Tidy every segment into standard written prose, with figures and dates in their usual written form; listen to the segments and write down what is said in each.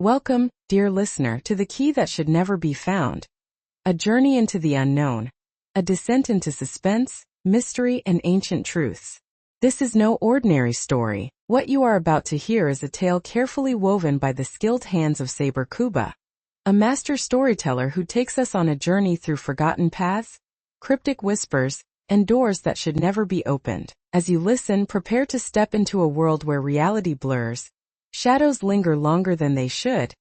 Welcome, dear listener, to the key that should never be found. A journey into the unknown. A descent into suspense, mystery, and ancient truths. This is no ordinary story. What you are about to hear is a tale carefully woven by the skilled hands of Saber Koubaa, a master storyteller who takes us on a journey through forgotten paths, cryptic whispers, and doors that should never be opened. As you listen, prepare to step into a world where reality blurs, shadows linger longer than they should,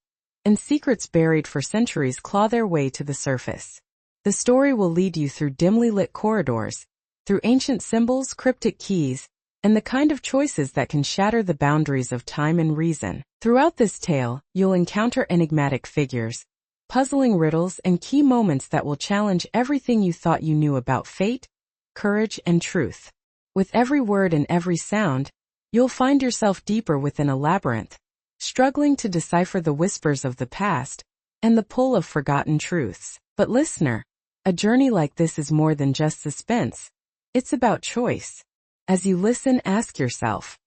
and secrets buried for centuries claw their way to the surface. The story will lead you through dimly lit corridors, through ancient symbols, cryptic keys, and the kind of choices that can shatter the boundaries of time and reason. Throughout this tale, you'll encounter enigmatic figures, puzzling riddles, and key moments that will challenge everything you thought you knew about fate, courage, and truth. With every word and every sound, you'll find yourself deeper within a labyrinth, struggling to decipher the whispers of the past and the pull of forgotten truths. But listener, a journey like this is more than just suspense. It's about choice. As you listen, ask yourself,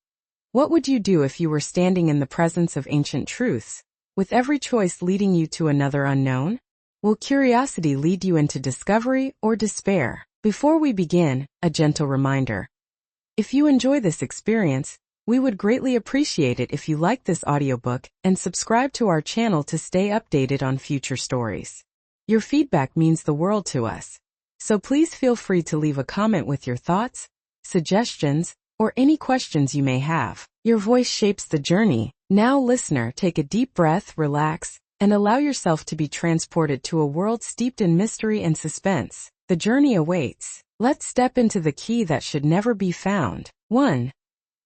what would you do if you were standing in the presence of ancient truths, with every choice leading you to another unknown? Will curiosity lead you into discovery or despair? Before we begin, a gentle reminder. If you enjoy this experience, we would greatly appreciate it if you like this audiobook and subscribe to our channel to stay updated on future stories. Your feedback means the world to us, so please feel free to leave a comment with your thoughts, suggestions, or any questions you may have. Your voice shapes the journey. Now, listener, take a deep breath, relax, and allow yourself to be transported to a world steeped in mystery and suspense. The journey awaits. Let's step into the key that should never be found. 1.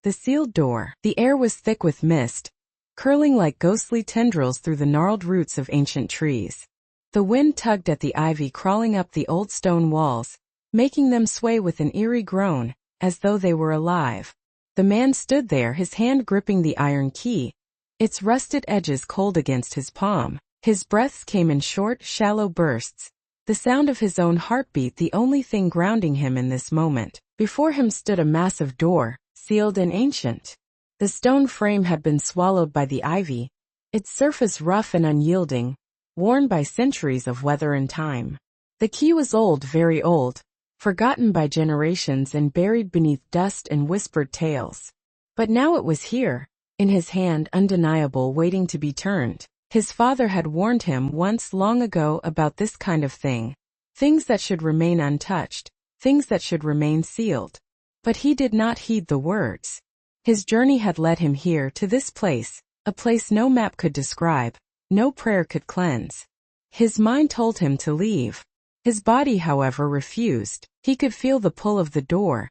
The sealed door. The air was thick with mist, curling like ghostly tendrils through the gnarled roots of ancient trees. The wind tugged at the ivy crawling up the old stone walls, making them sway with an eerie groan, as though they were alive. The man stood there, his hand gripping the iron key, its rusted edges cold against his palm. His breaths came in short, shallow bursts, the sound of his own heartbeat the only thing grounding him in this moment. Before him stood a massive door, sealed and ancient. The stone frame had been swallowed by the ivy, its surface rough and unyielding, worn by centuries of weather and time. The key was old, very old, forgotten by generations and buried beneath dust and whispered tales. But now it was here, in his hand, undeniable, waiting to be turned. His father had warned him once long ago about this kind of thing. Things that should remain untouched, things that should remain sealed. But he did not heed the words. His journey had led him here, to this place, a place no map could describe, no prayer could cleanse. His mind told him to leave. His body, however, refused. He could feel the pull of the door,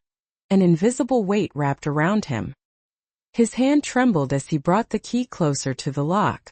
an invisible weight wrapped around him. His hand trembled as he brought the key closer to the lock.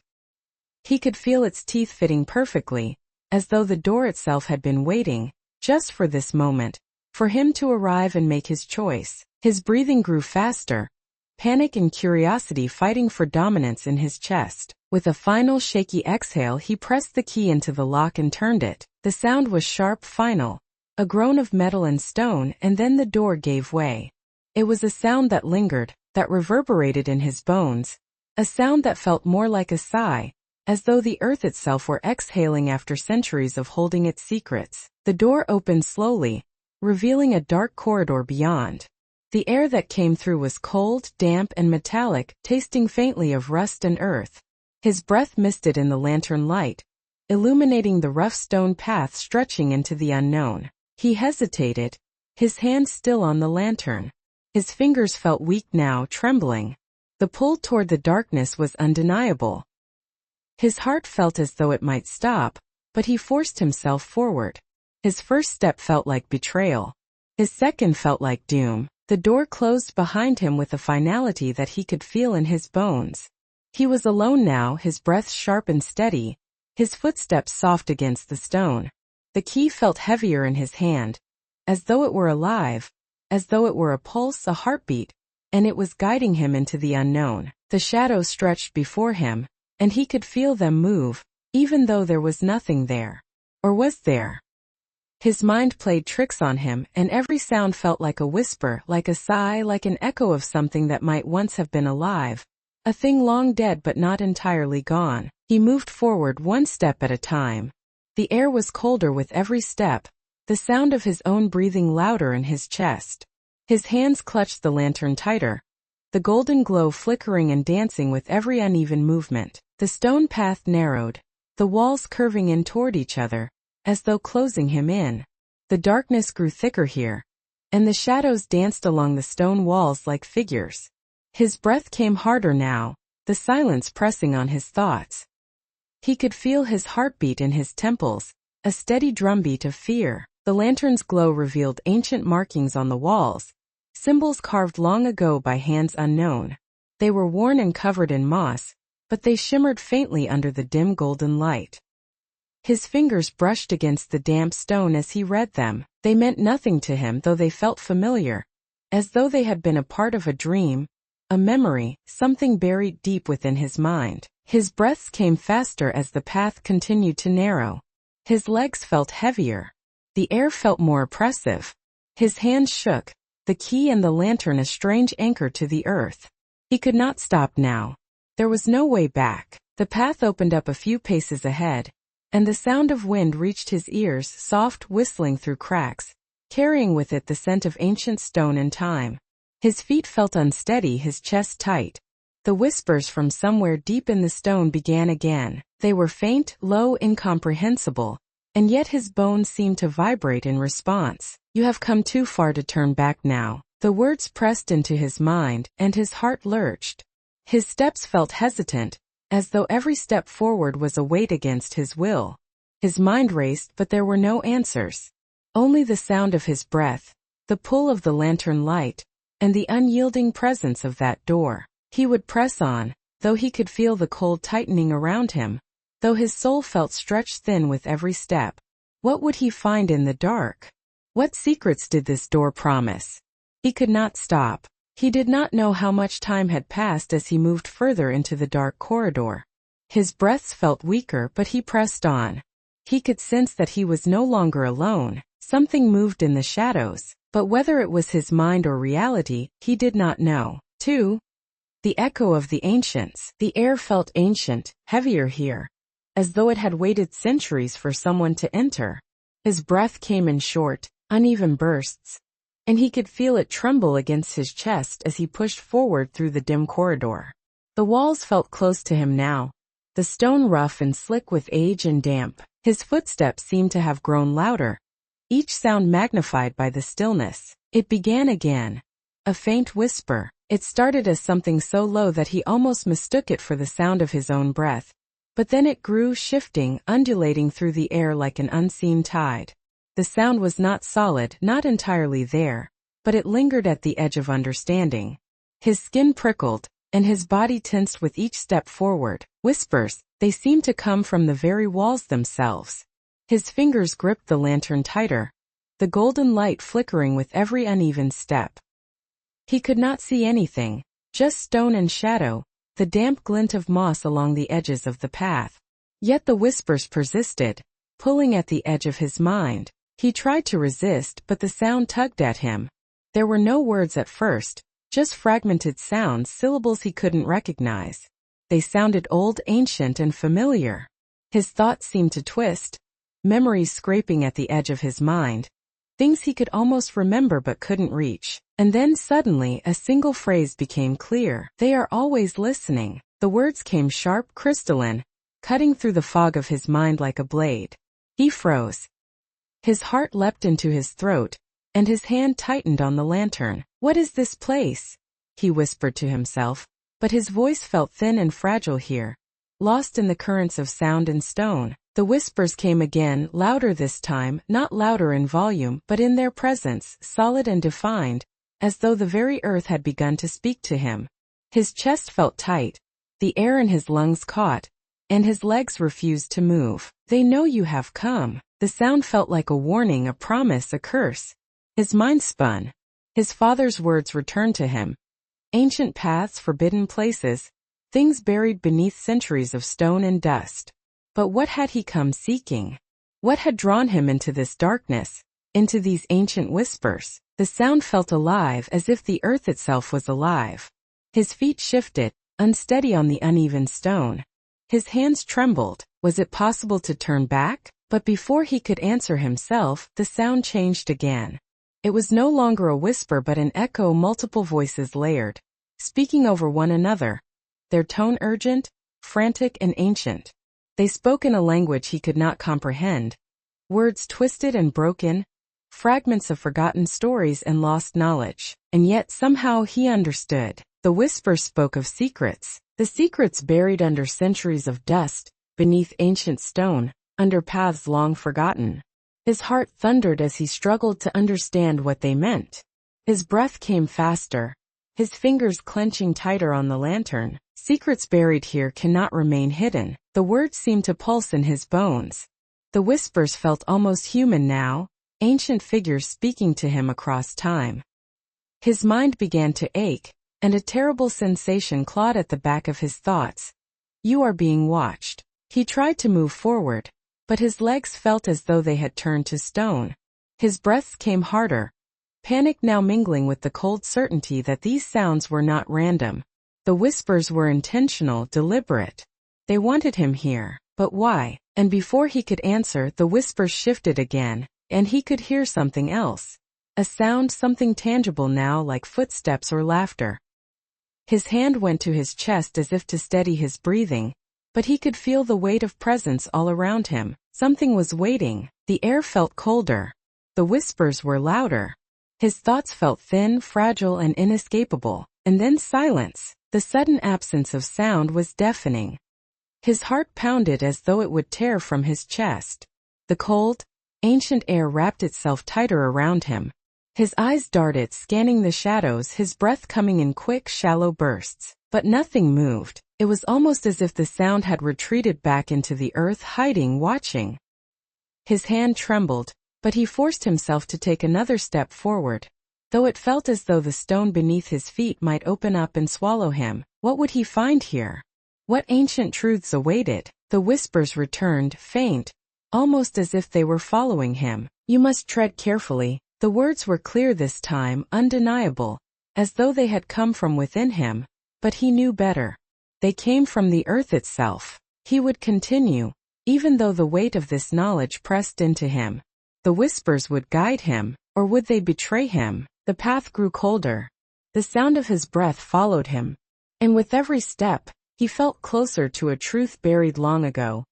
He could feel its teeth fitting perfectly, as though the door itself had been waiting, just for this moment, for him to arrive and make his choice. His breathing grew faster, panic and curiosity fighting for dominance in his chest. With a final shaky exhale, he pressed the key into the lock and turned it. The sound was sharp, final, a groan of metal and stone, and then the door gave way. It was a sound that lingered, that reverberated in his bones, a sound that felt more like a sigh, as though the earth itself were exhaling after centuries of holding its secrets. The door opened slowly, revealing a dark corridor beyond. The air that came through was cold, damp, and metallic, tasting faintly of rust and earth. His breath misted in the lantern light, illuminating the rough stone path stretching into the unknown. He hesitated, his hand still on the lantern. His fingers felt weak now, trembling. The pull toward the darkness was undeniable. His heart felt as though it might stop, but he forced himself forward. His first step felt like betrayal. His second felt like doom. The door closed behind him with a finality that he could feel in his bones. He was alone now, his breath sharp and steady, his footsteps soft against the stone. The key felt heavier in his hand, as though it were alive, as though it were a pulse, a heartbeat, and it was guiding him into the unknown. The shadows stretched before him, and he could feel them move, even though there was nothing there. Or was there? His mind played tricks on him, and every sound felt like a whisper, like a sigh, like an echo of something that might once have been alive, A thing long dead but not entirely gone. He moved forward one step at a time. The air was colder with every step, the sound of his own breathing louder in his chest. His hands clutched the lantern tighter, the golden glow flickering and dancing with every uneven movement. The stone path narrowed, the walls curving in toward each other, as though closing him in. The darkness grew thicker here, and the shadows danced along the stone walls like figures. His breath came harder now, the silence pressing on his thoughts. He could feel his heartbeat in his temples, a steady drumbeat of fear. The lantern's glow revealed ancient markings on the walls, symbols carved long ago by hands unknown. They were worn and covered in moss, but they shimmered faintly under the dim golden light. His fingers brushed against the damp stone as he read them. They meant nothing to him, though they felt familiar, as though they had been a part of a dream, a memory, something buried deep within his mind. His breaths came faster as the path continued to narrow. His legs felt heavier. The air felt more oppressive. His hands shook, the key and the lantern a strange anchor to the earth. He could not stop now. There was no way back. The path opened up a few paces ahead, and the sound of wind reached his ears, soft whistling through cracks, carrying with it the scent of ancient stone and time. His feet felt unsteady, his chest tight. The whispers from somewhere deep in the stone began again. They were faint, low, incomprehensible, and yet his bones seemed to vibrate in response. You have come too far to turn back now. The words pressed into his mind, and his heart lurched. His steps felt hesitant, as though every step forward was a weight against his will. His mind raced, but there were no answers. Only the sound of his breath, the pull of the lantern light, and the unyielding presence of that door. He would press on, though he could feel the cold tightening around him, though his soul felt stretched thin with every step. What would he find in the dark? What secrets did this door promise? He could not stop. He did not know how much time had passed as he moved further into the dark corridor. His breaths felt weaker, but he pressed on. He could sense that he was no longer alone. Something moved in the shadows, but whether it was his mind or reality, he did not know. 2. The echo of the ancients. The air felt ancient, heavier here, as though it had waited centuries for someone to enter. His breath came in short, uneven bursts, and he could feel it tremble against his chest as he pushed forward through the dim corridor. The walls felt close to him now, the stone rough and slick with age and damp. His footsteps seemed to have grown louder, each sound magnified by the stillness. It began again, a faint whisper. It started as something so low that he almost mistook it for the sound of his own breath. But then it grew, shifting, undulating through the air like an unseen tide. The sound was not solid, not entirely there, but it lingered at the edge of understanding. His skin prickled, and his body tensed with each step forward. Whispers, they seemed to come from the very walls themselves. His fingers gripped the lantern tighter, the golden light flickering with every uneven step. He could not see anything, just stone and shadow, the damp glint of moss along the edges of the path. Yet the whispers persisted, pulling at the edge of his mind. He tried to resist, but the sound tugged at him. There were no words at first, just fragmented sounds, syllables he couldn't recognize. They sounded old, ancient, and familiar. His thoughts seemed to twist, memories scraping at the edge of his mind, things he could almost remember but couldn't reach. And then suddenly a single phrase became clear. They are always listening. The words came sharp, crystalline, cutting through the fog of his mind like a blade. He froze. His heart leapt into his throat, and his hand tightened on the lantern. What is this place? He whispered to himself, but his voice felt thin and fragile here, lost in the currents of sound and stone. The whispers came again, louder this time, not louder in volume, but in their presence, solid and defined, as though the very earth had begun to speak to him. His chest felt tight, the air in his lungs caught, and his legs refused to move. They know you have come. The sound felt like a warning, a promise, a curse. His mind spun. His father's words returned to him. Ancient paths, forbidden places, things buried beneath centuries of stone and dust. But what had he come seeking? What had drawn him into this darkness, into these ancient whispers? The sound felt alive, as if the earth itself was alive. His feet shifted, unsteady on the uneven stone. His hands trembled. Was it possible to turn back? But before he could answer himself, the sound changed again. It was no longer a whisper but an echo, multiple voices layered, speaking over one another, their tone urgent, frantic and ancient. They spoke in a language he could not comprehend, words twisted and broken, fragments of forgotten stories and lost knowledge. And yet somehow he understood. The whispers spoke of secrets, the secrets buried under centuries of dust, beneath ancient stone, under paths long forgotten. His heart thundered as he struggled to understand what they meant. His breath came faster, his fingers clenching tighter on the lantern. Secrets buried here cannot remain hidden. The words seemed to pulse in his bones. The whispers felt almost human now, ancient figures speaking to him across time. His mind began to ache, and a terrible sensation clawed at the back of his thoughts. You are being watched. He tried to move forward, but his legs felt as though they had turned to stone. His breaths came harder, panic now mingling with the cold certainty that these sounds were not random. The whispers were intentional, deliberate. They wanted him here, but why? And before he could answer, the whispers shifted again, and he could hear something else. A sound, something tangible now, like footsteps or laughter. His hand went to his chest as if to steady his breathing, but he could feel the weight of presence all around him. Something was waiting. The air felt colder. The whispers were louder. His thoughts felt thin, fragile, and inescapable. And then silence. The sudden absence of sound was deafening. His heart pounded as though it would tear from his chest. The cold, ancient air wrapped itself tighter around him. His eyes darted, scanning the shadows, his breath coming in quick, shallow bursts. But nothing moved. It was almost as if the sound had retreated back into the earth, hiding, watching. His hand trembled, but he forced himself to take another step forward. Though it felt as though the stone beneath his feet might open up and swallow him, what would he find here? What ancient truths awaited? The whispers returned, faint, almost as if they were following him. You must tread carefully. The words were clear this time, undeniable, as though they had come from within him. But he knew better. They came from the earth itself. He would continue, even though the weight of this knowledge pressed into him. The whispers would guide him, or would they betray him? The path grew colder. The sound of his breath followed him. And with every step, he felt closer to a truth buried long ago.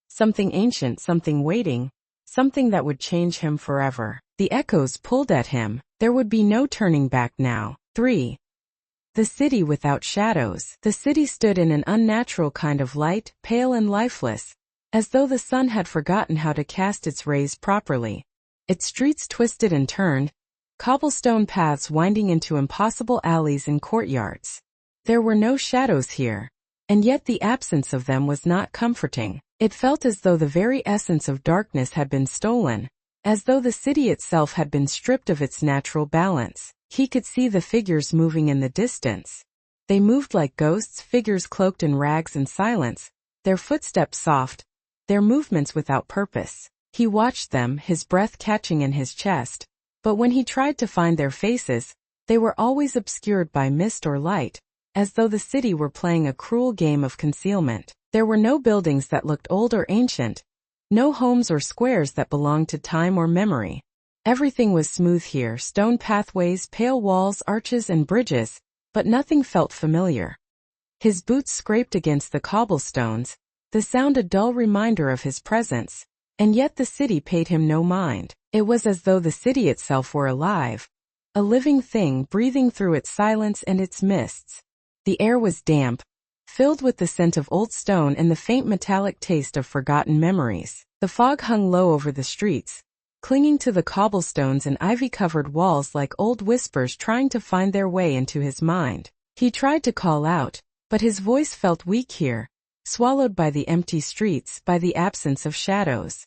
Something ancient, something waiting, something that would change him forever. The echoes pulled at him. There would be no turning back now. 3. The city without shadows. The city stood in an unnatural kind of light, pale and lifeless, as though the sun had forgotten how to cast its rays properly. Its streets twisted and turned, cobblestone paths winding into impossible alleys and courtyards. There were no shadows here, and yet the absence of them was not comforting. It felt as though the very essence of darkness had been stolen, as though the city itself had been stripped of its natural balance. He could see the figures moving in the distance. They moved like ghosts, figures cloaked in rags and silence, their footsteps soft, their movements without purpose. He watched them, his breath catching in his chest, but when he tried to find their faces, they were always obscured by mist or light, as though the city were playing a cruel game of concealment. There were no buildings that looked old or ancient, no homes or squares that belonged to time or memory. Everything was smooth here, stone pathways, pale walls, arches and bridges, but nothing felt familiar. His boots scraped against the cobblestones, the sound a dull reminder of his presence, and yet the city paid him no mind. It was as though the city itself were alive, a living thing breathing through its silence and its mists. The air was damp, filled with the scent of old stone and the faint metallic taste of forgotten memories. The fog hung low over the streets, clinging to the cobblestones and ivy-covered walls like old whispers trying to find their way into his mind. He tried to call out, but his voice felt weak here, swallowed by the empty streets, by the absence of shadows.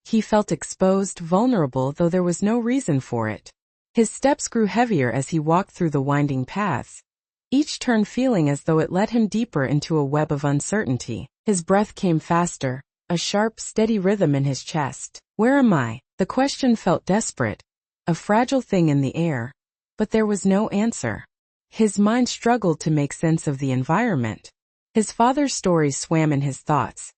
He felt exposed, vulnerable, though there was no reason for it. His steps grew heavier as he walked through the winding paths, each turn feeling as though it led him deeper into a web of uncertainty. His breath came faster, a sharp, steady rhythm in his chest. Where am I? The question felt desperate, a fragile thing in the air, but there was no answer. His mind struggled to make sense of the environment. His father's stories swam in his thoughts.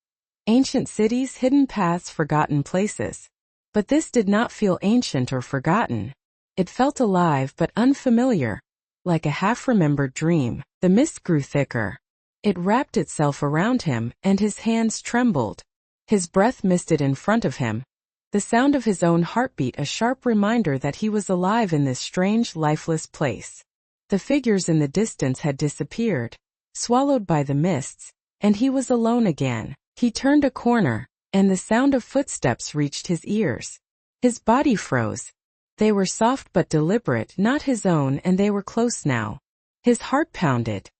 Ancient cities, hidden paths, forgotten places. But this did not feel ancient or forgotten. It felt alive but unfamiliar, like a half-remembered dream. The mist grew thicker. It wrapped itself around him, and his hands trembled. His breath misted in front of him. The sound of his own heartbeat, a sharp reminder that he was alive in this strange, lifeless place. The figures in the distance had disappeared, swallowed by the mists, and he was alone again. He turned a corner, and the sound of footsteps reached his ears. His body froze. They were soft but deliberate, not his own, and they were close now. His heart pounded.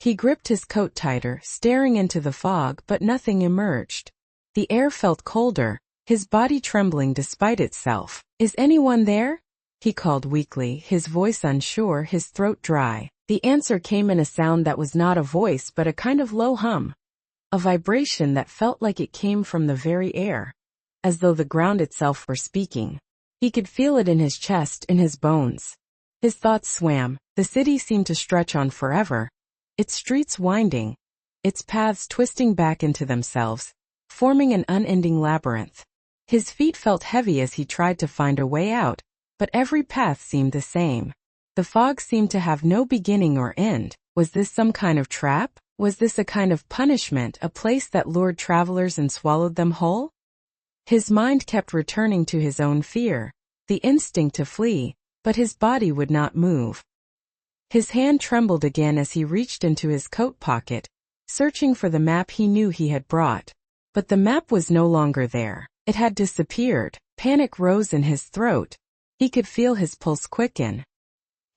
He gripped his coat tighter, staring into the fog, but nothing emerged. The air felt colder, his body trembling despite itself. "Is anyone there?" he called weakly, his voice unsure, his throat dry. The answer came in a sound that was not a voice but a kind of low hum. A vibration that felt like it came from the very air, as though the ground itself were speaking. He could feel it in his chest, in his bones. His thoughts swam. The city seemed to stretch on forever, its streets winding, its paths twisting back into themselves, forming an unending labyrinth. His feet felt heavy as he tried to find a way out, but every path seemed the same. The fog seemed to have no beginning or end. Was this some kind of trap? Was this a kind of punishment, a place that lured travelers and swallowed them whole? His mind kept returning to his own fear, the instinct to flee, but his body would not move. His hand trembled again as he reached into his coat pocket, searching for the map he knew he had brought. But the map was no longer there. It had disappeared. Panic rose in his throat. He could feel his pulse quicken.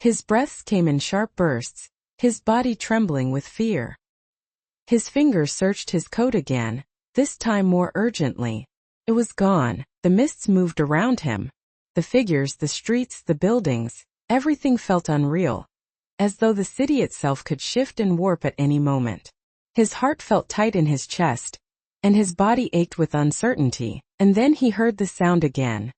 His breaths came in sharp bursts, his body trembling with fear. His fingers searched his coat again, this time more urgently. It was gone. The mists moved around him. The figures, the streets, the buildings, everything felt unreal, as though the city itself could shift and warp at any moment. His heart felt tight in his chest, and his body ached with uncertainty. And then he heard the sound again.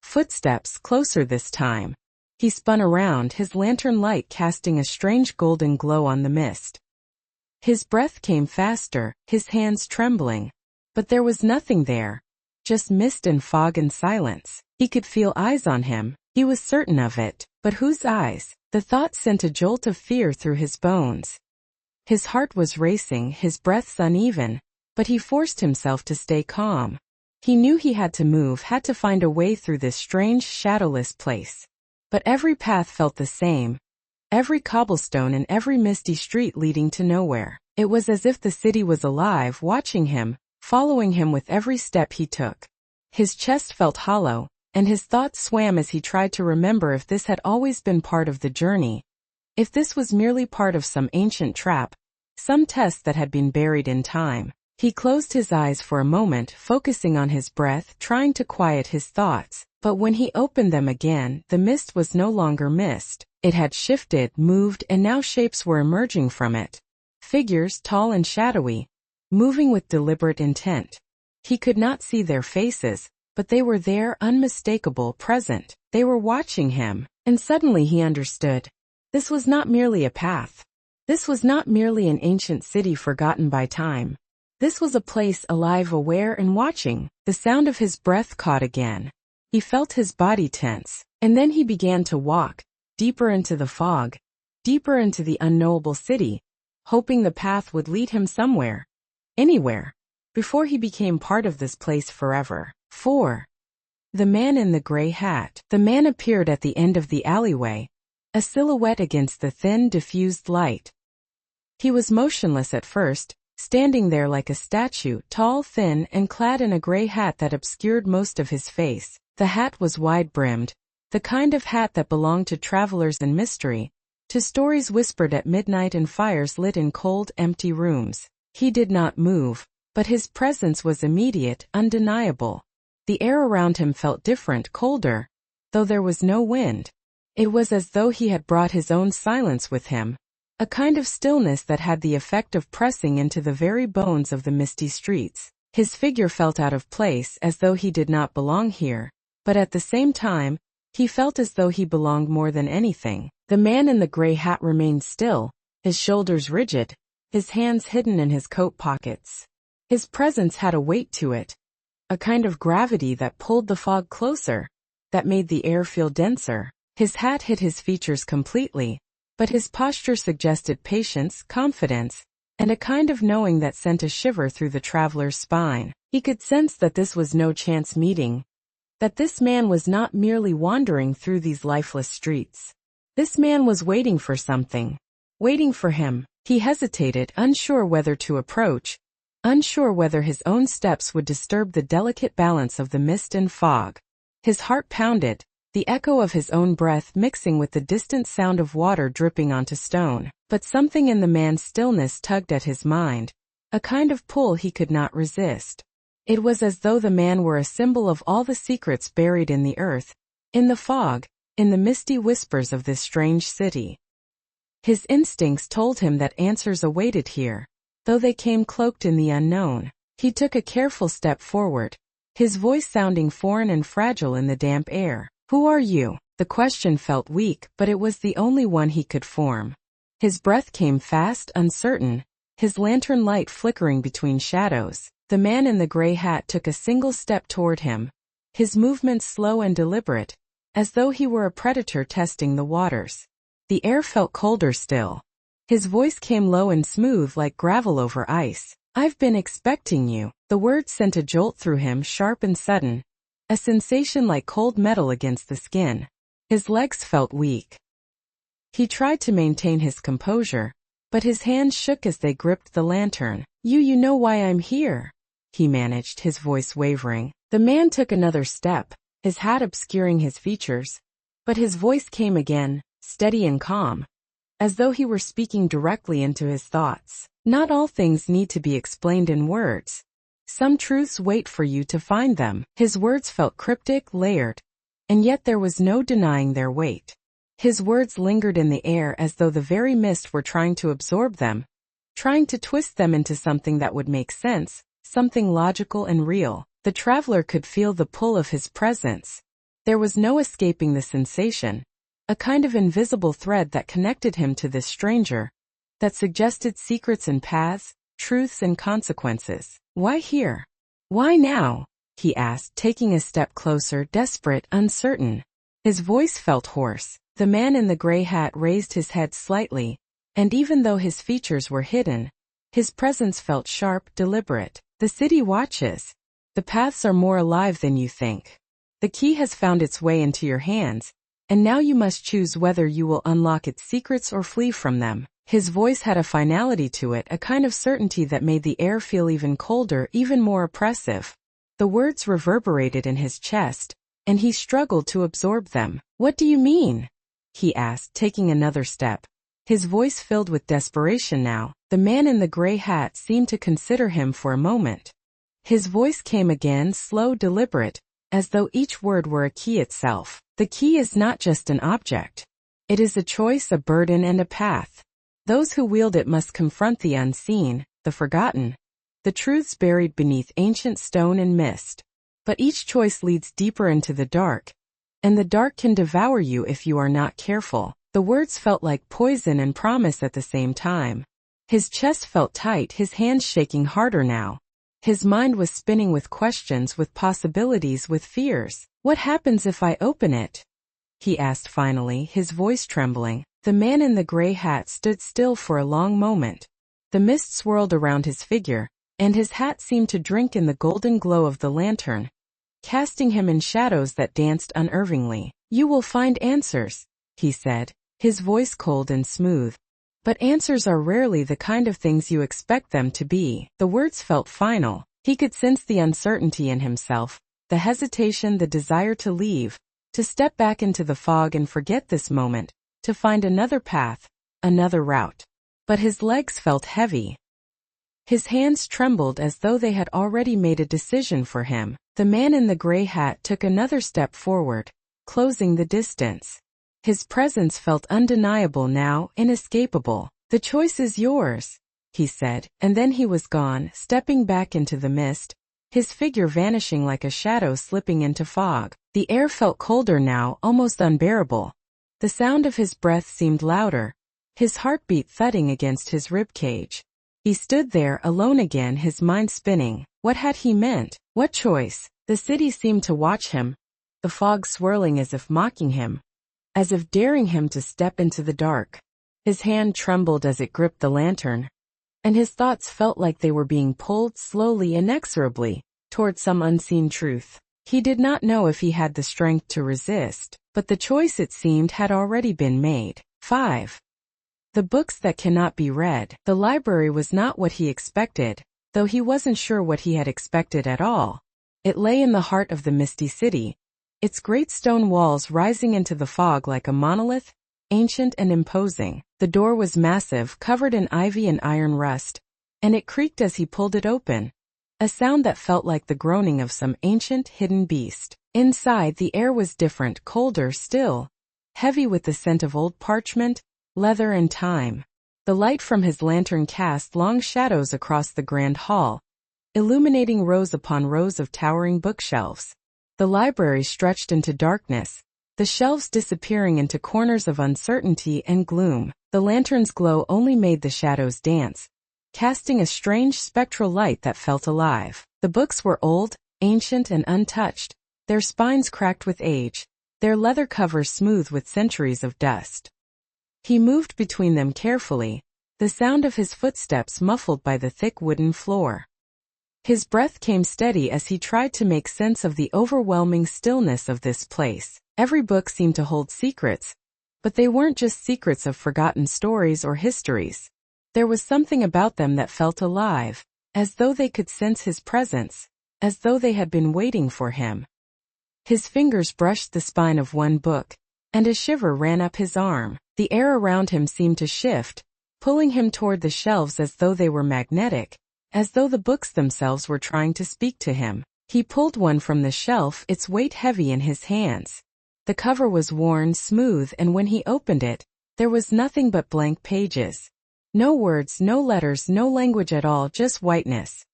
Footsteps, closer this time. He spun around, his lantern light casting a strange golden glow on the mist. His breath came faster, his hands trembling. But there was nothing there. Just mist and fog and silence. He could feel eyes on him. He was certain of it. But whose eyes? The thought sent a jolt of fear through his bones. His heart was racing, his breaths uneven, but he forced himself to stay calm. He knew he had to move, had to find a way through this strange, shadowless place. But every path felt the same. Every cobblestone and every misty street leading to nowhere. It was as if the city was alive, watching him, following him with every step he took. His chest felt hollow, and his thoughts swam as he tried to remember if this had always been part of the journey. If this was merely part of some ancient trap, some test that had been buried in time. He closed his eyes for a moment, focusing on his breath, trying to quiet his thoughts. But when he opened them again, the mist was no longer mist. It had shifted, moved, and now shapes were emerging from it. Figures, tall and shadowy, moving with deliberate intent. He could not see their faces, but they were there, unmistakable, present. They were watching him, and suddenly he understood. This was not merely a path. This was not merely an ancient city forgotten by time. This was a place alive, aware, and watching. The sound of his breath caught again. He felt his body tense, and then he began to walk, deeper into the fog, deeper into the unknowable city, hoping the path would lead him somewhere, anywhere, before he became part of this place forever. 4. The man in the gray hat. The man appeared at the end of the alleyway, a silhouette against the thin, diffused light. He was motionless at first, standing there like a statue, tall, thin, and clad in a gray hat that obscured most of his face. The hat was wide-brimmed, the kind of hat that belonged to travelers and mystery, to stories whispered at midnight and fires lit in cold, empty rooms. He did not move, but his presence was immediate, undeniable. The air around him felt different, colder, though there was no wind. It was as though he had brought his own silence with him, a kind of stillness that had the effect of pressing into the very bones of the misty streets. His figure felt out of place, as though he did not belong here, but at the same time, he felt as though he belonged more than anything. The man in the gray hat remained still, his shoulders rigid, his hands hidden in his coat pockets. His presence had a weight to it, a kind of gravity that pulled the fog closer, that made the air feel denser. His hat hid his features completely, but his posture suggested patience, confidence, and a kind of knowing that sent a shiver through the traveler's spine. He could sense that this was no chance meeting, that this man was not merely wandering through these lifeless streets. This man was waiting for something, waiting for him. He hesitated, unsure whether to approach, unsure whether his own steps would disturb the delicate balance of the mist and fog. His heart pounded, the echo of his own breath mixing with the distant sound of water dripping onto stone. But something in the man's stillness tugged at his mind, a kind of pull he could not resist. It was as though the man were a symbol of all the secrets buried in the earth, in the fog, in the misty whispers of this strange city. His instincts told him that answers awaited here, though they came cloaked in the unknown. He took a careful step forward, his voice sounding foreign and fragile in the damp air. "Who are you?" The question felt weak, but it was the only one he could form. His breath came fast, uncertain, his lantern light flickering between shadows. The man in the gray hat took a single step toward him, his movements slow and deliberate, as though he were a predator testing the waters. The air felt colder still. His voice came low and smooth like gravel over ice. "I've been expecting you." The words sent a jolt through him, sharp and sudden, a sensation like cold metal against the skin. His legs felt weak. He tried to maintain his composure, but his hands shook as they gripped the lantern. You know why I'm here," he managed, his voice wavering. The man took another step, his hat obscuring his features, but his voice came again, steady and calm, as though he were speaking directly into his thoughts. "Not all things need to be explained in words. Some truths wait for you to find them." His words felt cryptic, layered, and yet there was no denying their weight. His words lingered in the air as though the very mist were trying to absorb them, trying to twist them into something that would make sense, something logical and real. The traveler could feel the pull of his presence. There was no escaping the sensation, a kind of invisible thread that connected him to this stranger, that suggested secrets and paths, truths and consequences. "Why here? Why now?" he asked, taking a step closer, desperate, uncertain. His voice felt hoarse. The man in the gray hat raised his head slightly, and even though his features were hidden, his presence felt sharp, deliberate. "The city watches. The paths are more alive than you think. The key has found its way into your hands, and now you must choose whether you will unlock its secrets or flee from them." His voice had a finality to it, a kind of certainty that made the air feel even colder, even more oppressive. The words reverberated in his chest, and he struggled to absorb them. "What do you mean?" he asked, taking another step. His voice filled with desperation now. The man in the gray hat seemed to consider him for a moment. His voice came again, slow, deliberate, as though each word were a key itself. "The key is not just an object. It is a choice, a burden, and a path. Those who wield it must confront the unseen, the forgotten, the truths buried beneath ancient stone and mist. But each choice leads deeper into the dark, and the dark can devour you if you are not careful." The words felt like poison and promise at the same time. His chest felt tight, his hands shaking harder now. His mind was spinning with questions, with possibilities, with fears. "What happens if I open it?" he asked finally, his voice trembling. The man in the gray hat stood still for a long moment. The mist swirled around his figure, and his hat seemed to drink in the golden glow of the lantern, casting him in shadows that danced unervingly. "You will find answers," he said, his voice cold and smooth. "But answers are rarely the kind of things you expect them to be." The words felt final. He could sense the uncertainty in himself, the hesitation, the desire to leave, to step back into the fog and forget this moment, to find another path, another route. But his legs felt heavy. His hands trembled as though they had already made a decision for him. The man in the gray hat took another step forward, closing the distance. His presence felt undeniable now, inescapable. "The choice is yours," he said, and then he was gone, stepping back into the mist, his figure vanishing like a shadow slipping into fog. The air felt colder now, almost unbearable. The sound of his breath seemed louder, his heartbeat thudding against his ribcage. He stood there alone again, his mind spinning. What had he meant? What choice? The city seemed to watch him, the fog swirling as if mocking him, as if daring him to step into the dark. His hand trembled as it gripped the lantern, and his thoughts felt like they were being pulled slowly, inexorably, toward some unseen truth. He did not know if he had the strength to resist, but the choice, it seemed, had already been made. 5. The books that cannot be read. The library was not what he expected, though he wasn't sure what he had expected at all. It lay in the heart of the misty city, its great stone walls rising into the fog like a monolith, ancient and imposing. The door was massive, covered in ivy and iron rust, and it creaked as he pulled it open, a sound that felt like the groaning of some ancient, hidden beast. Inside, the air was different, colder still, heavy with the scent of old parchment, leather and time. The light from his lantern cast long shadows across the grand hall, illuminating rows upon rows of towering bookshelves. The library stretched into darkness, the shelves disappearing into corners of uncertainty and gloom. The lantern's glow only made the shadows dance, casting a strange spectral light that felt alive. The books were old, ancient and untouched, their spines cracked with age, their leather covers smooth with centuries of dust. He moved between them carefully, the sound of his footsteps muffled by the thick wooden floor. His breath came steady as he tried to make sense of the overwhelming stillness of this place. Every book seemed to hold secrets, but they weren't just secrets of forgotten stories or histories. There was something about them that felt alive, as though they could sense his presence, as though they had been waiting for him. His fingers brushed the spine of one book, and a shiver ran up his arm. The air around him seemed to shift, pulling him toward the shelves as though they were magnetic, as though the books themselves were trying to speak to him. He pulled one from the shelf, its weight heavy in his hands. The cover was worn smooth, and when he opened it, there was nothing but blank pages. No words, no letters, no language at all, just whiteness.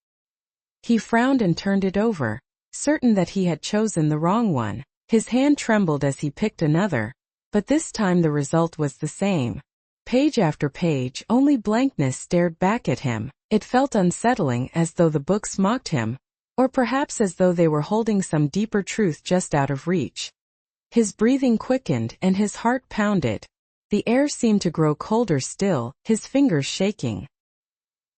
He frowned and turned it over, certain that he had chosen the wrong one. His hand trembled as he picked another, but this time the result was the same. Page after page, only blankness stared back at him. It felt unsettling, as though the books mocked him, or perhaps as though they were holding some deeper truth just out of reach. His breathing quickened and his heart pounded. The air seemed to grow colder still, his fingers shaking.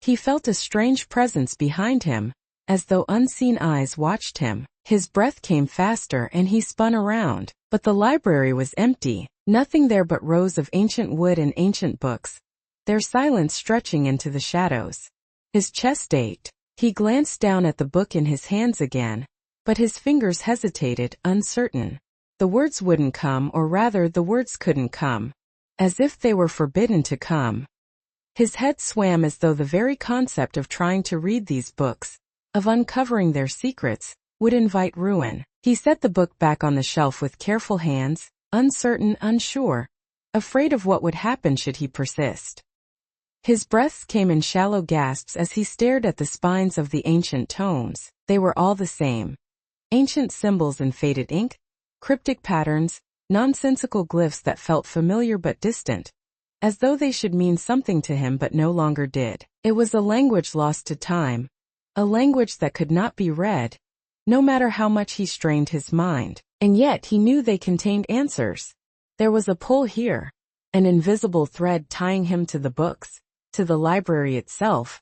He felt a strange presence behind him, as though unseen eyes watched him. His breath came faster and he spun around, but the library was empty, nothing there but rows of ancient wood and ancient books, their silence stretching into the shadows. His chest ached. He glanced down at the book in his hands again, but his fingers hesitated, uncertain. The words wouldn't come, or rather the words couldn't come, as if they were forbidden to come. His head swam as though the very concept of trying to read these books, of uncovering their secrets, would invite ruin. He set the book back on the shelf with careful hands, uncertain, unsure, afraid of what would happen should he persist. His breaths came in shallow gasps as he stared at the spines of the ancient tomes. They were all the same. Ancient symbols in faded ink, cryptic patterns, nonsensical glyphs that felt familiar but distant, as though they should mean something to him but no longer did. It was a language lost to time, a language that could not be read, no matter how much he strained his mind. And yet he knew they contained answers. There was a pull here, an invisible thread tying him to the books, to the library itself,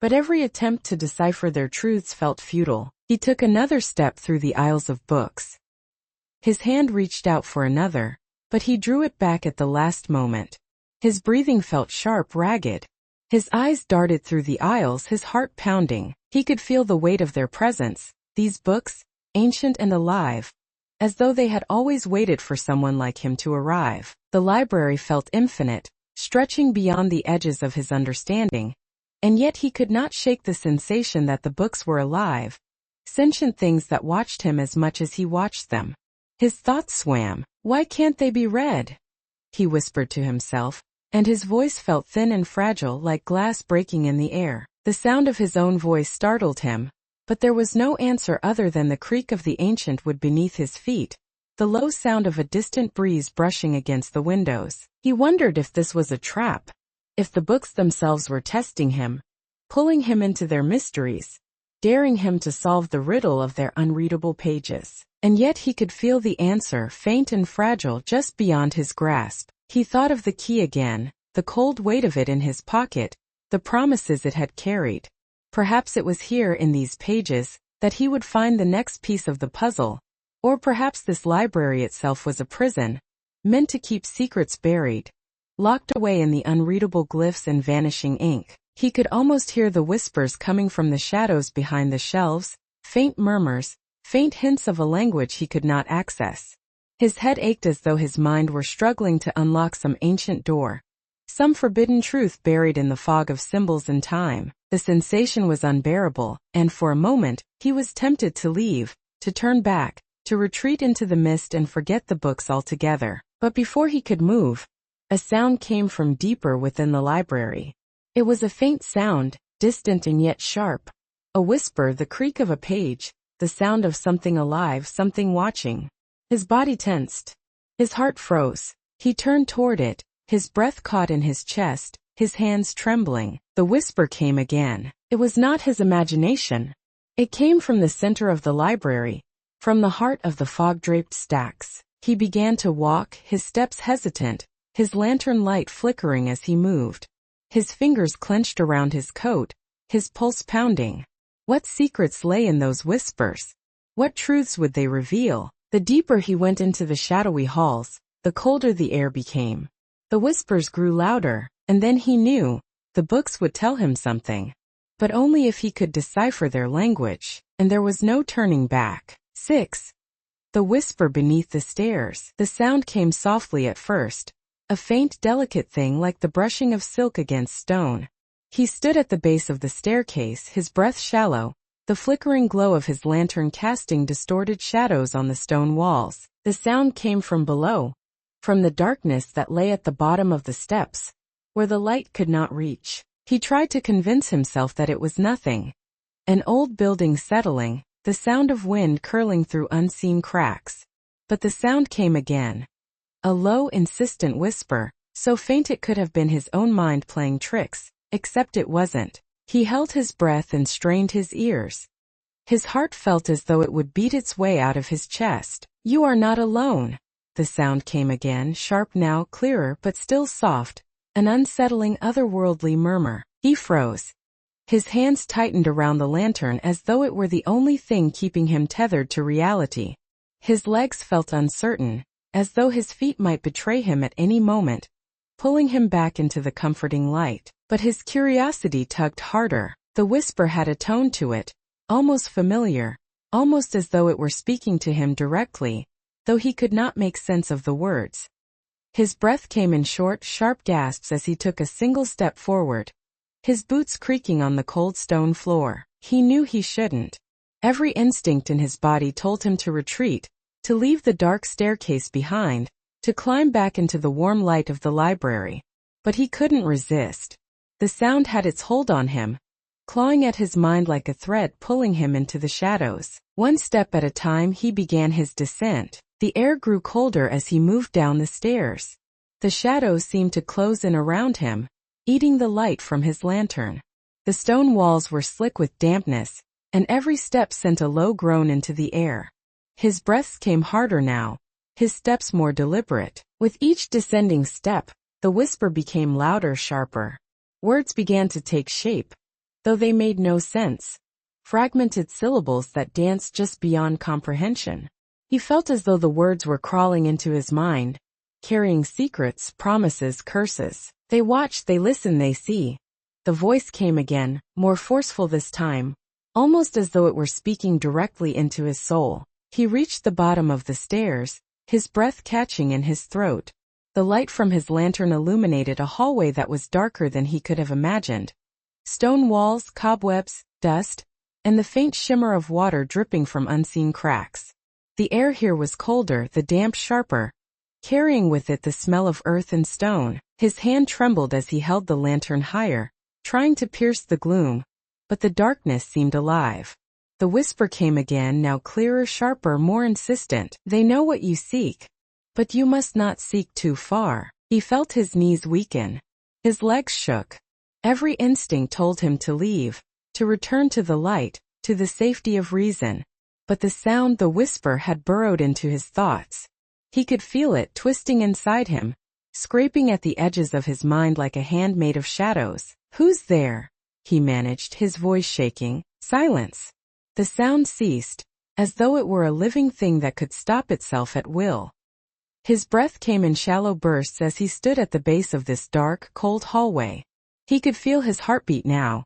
but every attempt to decipher their truths felt futile. He took another step through the aisles of books. His hand reached out for another, but he drew it back at the last moment. His breathing felt sharp, ragged. His eyes darted through the aisles, his heart pounding. He could feel the weight of their presence, these books, ancient and alive, as though they had always waited for someone like him to arrive. The library felt infinite, stretching beyond the edges of his understanding, and yet he could not shake the sensation that the books were alive, sentient things that watched him as much as he watched them. His thoughts swam. Why can't they be read? He whispered to himself, and his voice felt thin and fragile like glass breaking in the air. The sound of his own voice startled him, but there was no answer other than the creak of the ancient wood beneath his feet, the low sound of a distant breeze brushing against the windows. He wondered if this was a trap, if the books themselves were testing him, pulling him into their mysteries, daring him to solve the riddle of their unreadable pages. And yet he could feel the answer, faint and fragile, just beyond his grasp. He thought of the key again, the cold weight of it in his pocket, the promises it had carried. Perhaps it was here in these pages that he would find the next piece of the puzzle, or perhaps this library itself was a prison, meant to keep secrets buried, locked away in the unreadable glyphs and vanishing ink. He could almost hear the whispers coming from the shadows behind the shelves, faint murmurs, faint hints of a language he could not access. His head ached as though his mind were struggling to unlock some ancient door, some forbidden truth buried in the fog of symbols and time. The sensation was unbearable, and for a moment, he was tempted to leave, to turn back, to retreat into the mist and forget the books altogether. But before he could move, a sound came from deeper within the library. It was a faint sound, distant and yet sharp. A whisper, the creak of a page, the sound of something alive, something watching. His body tensed. His heart froze. He turned toward it, his breath caught in his chest, his hands trembling. The whisper came again. It was not his imagination. It came from the center of the library, from the heart of the fog-draped stacks. He began to walk, his steps hesitant, his lantern light flickering as he moved. His fingers clenched around his coat, his pulse pounding. What secrets lay in those whispers? What truths would they reveal? The deeper he went into the shadowy halls, the colder the air became. The whispers grew louder, and then he knew, the books would tell him something. But only if he could decipher their language, and there was no turning back. 6. The whisper beneath the stairs. The sound came softly at first, a faint, delicate thing like the brushing of silk against stone. He stood at the base of the staircase, his breath shallow, the flickering glow of his lantern casting distorted shadows on the stone walls. The sound came from below, from the darkness that lay at the bottom of the steps, where the light could not reach. He tried to convince himself that it was nothing. An old building settling, the sound of wind curling through unseen cracks. But the sound came again. A low, insistent whisper, so faint it could have been his own mind playing tricks, except it wasn't. He held his breath and strained his ears. His heart felt as though it would beat its way out of his chest. "You are not alone." The sound came again, sharp now, clearer but still soft, an unsettling otherworldly murmur. He froze. His hands tightened around the lantern as though it were the only thing keeping him tethered to reality. His legs felt uncertain, as though his feet might betray him at any moment, pulling him back into the comforting light. But his curiosity tugged harder. The whisper had a tone to it, almost familiar, almost as though it were speaking to him directly, though he could not make sense of the words. His breath came in short, sharp gasps as he took a single step forward, his boots creaking on the cold stone floor. He knew he shouldn't. Every instinct in his body told him to retreat, to leave the dark staircase behind, to climb back into the warm light of the library. But he couldn't resist. The sound had its hold on him, clawing at his mind like a thread pulling him into the shadows. One step at a time he began his descent. The air grew colder as he moved down the stairs. The shadows seemed to close in around him, eating the light from his lantern. The stone walls were slick with dampness, and every step sent a low groan into the air. His breaths came harder now, his steps more deliberate. With each descending step, the whisper became louder, sharper. Words began to take shape, though they made no sense. Fragmented syllables that danced just beyond comprehension. He felt as though the words were crawling into his mind, carrying secrets, promises, curses. They watch, they listen, they see. The voice came again, more forceful this time, almost as though it were speaking directly into his soul. He reached the bottom of the stairs, his breath catching in his throat. The light from his lantern illuminated a hallway that was darker than he could have imagined. Stone walls, cobwebs, dust, and the faint shimmer of water dripping from unseen cracks. The air here was colder, the damp sharper, carrying with it the smell of earth and stone. His hand trembled as he held the lantern higher, trying to pierce the gloom, but the darkness seemed alive. The whisper came again, now clearer, sharper, more insistent. "They know what you seek, but you must not seek too far." He felt his knees weaken. His legs shook. Every instinct told him to leave, to return to the light, to the safety of reason. But the sound, the whisper, had burrowed into his thoughts. He could feel it twisting inside him, scraping at the edges of his mind like a hand made of shadows. "Who's there?" he managed, his voice shaking. Silence. The sound ceased, as though it were a living thing that could stop itself at will. His breath came in shallow bursts as he stood at the base of this dark, cold hallway. He could feel his heartbeat now.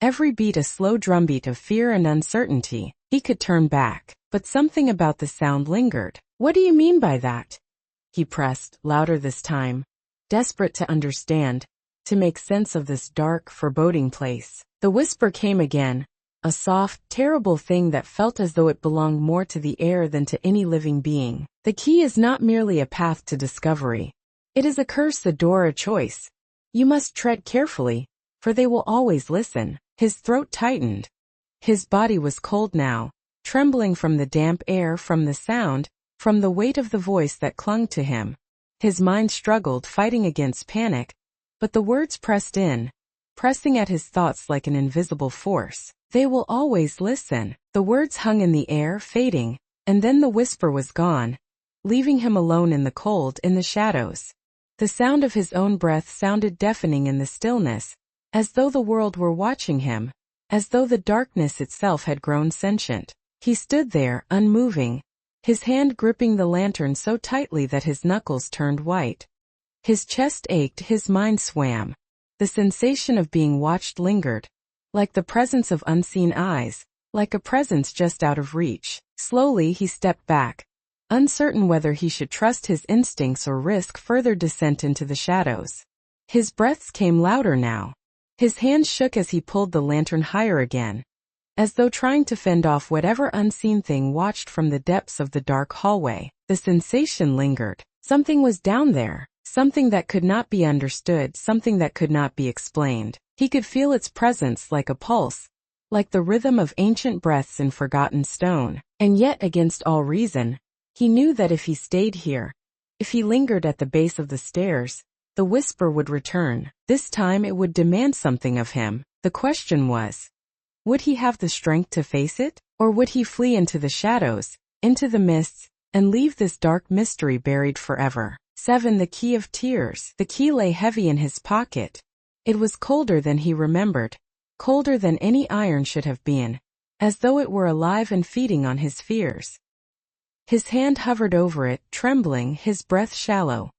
Every beat a slow drumbeat of fear and uncertainty. He could turn back, but something about the sound lingered. "What do you mean by that?" he pressed, louder this time, desperate to understand, to make sense of this dark, foreboding place. The whisper came again, a soft, terrible thing that felt as though it belonged more to the air than to any living being. "The key is not merely a path to discovery. It is a curse, a door, a choice. You must tread carefully, for they will always listen." His throat tightened. His body was cold now, trembling from the damp air, from the sound, from the weight of the voice that clung to him. His mind struggled, fighting against panic, but the words pressed in, pressing at his thoughts like an invisible force. "They will always listen." The words hung in the air, fading, and then the whisper was gone, leaving him alone in the cold, in the shadows. The sound of his own breath sounded deafening in the stillness, as though the world were watching him, as though the darkness itself had grown sentient. He stood there, unmoving, his hand gripping the lantern so tightly that his knuckles turned white. His chest ached, his mind swam. The sensation of being watched lingered, like the presence of unseen eyes, like a presence just out of reach. Slowly he stepped back, uncertain whether he should trust his instincts or risk further descent into the shadows. His breaths came louder now. His hands shook as he pulled the lantern higher again, as though trying to fend off whatever unseen thing watched from the depths of the dark hallway. The sensation lingered. Something was down there, something that could not be understood, something that could not be explained. He could feel its presence like a pulse, like the rhythm of ancient breaths in forgotten stone. And yet, against all reason, he knew that if he stayed here, if he lingered at the base of the stairs, the whisper would return. This time it would demand something of him. The question was, would he have the strength to face it? Or would he flee into the shadows, into the mists, and leave this dark mystery buried forever? 7. The key of tears. The key lay heavy in his pocket. It was colder than he remembered, colder than any iron should have been, as though it were alive and feeding on his fears. His hand hovered over it, trembling, his breath shallow.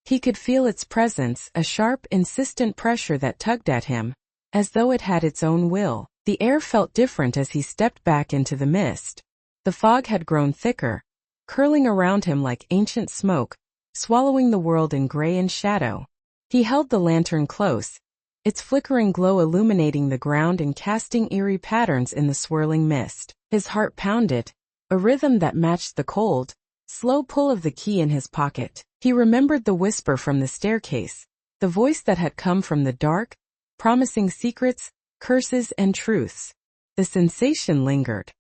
He could feel its presence, a sharp, insistent pressure that tugged at him, as though it had its own will. The air felt different as he stepped back into the mist. The fog had grown thicker, curling around him like ancient smoke, swallowing the world in gray and shadow. He held the lantern close, its flickering glow illuminating the ground and casting eerie patterns in the swirling mist. His heart pounded, a rhythm that matched the cold, slow pull of the key in his pocket. He remembered the whisper from the staircase, the voice that had come from the dark, promising secrets, curses, and truths. The sensation lingered.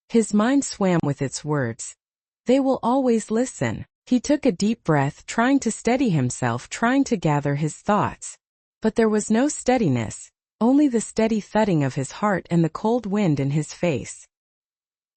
His mind swam with its words. They will always listen. He took a deep breath, trying to steady himself, trying to gather his thoughts. But there was no steadiness, only the steady thudding of his heart and the cold wind in his face.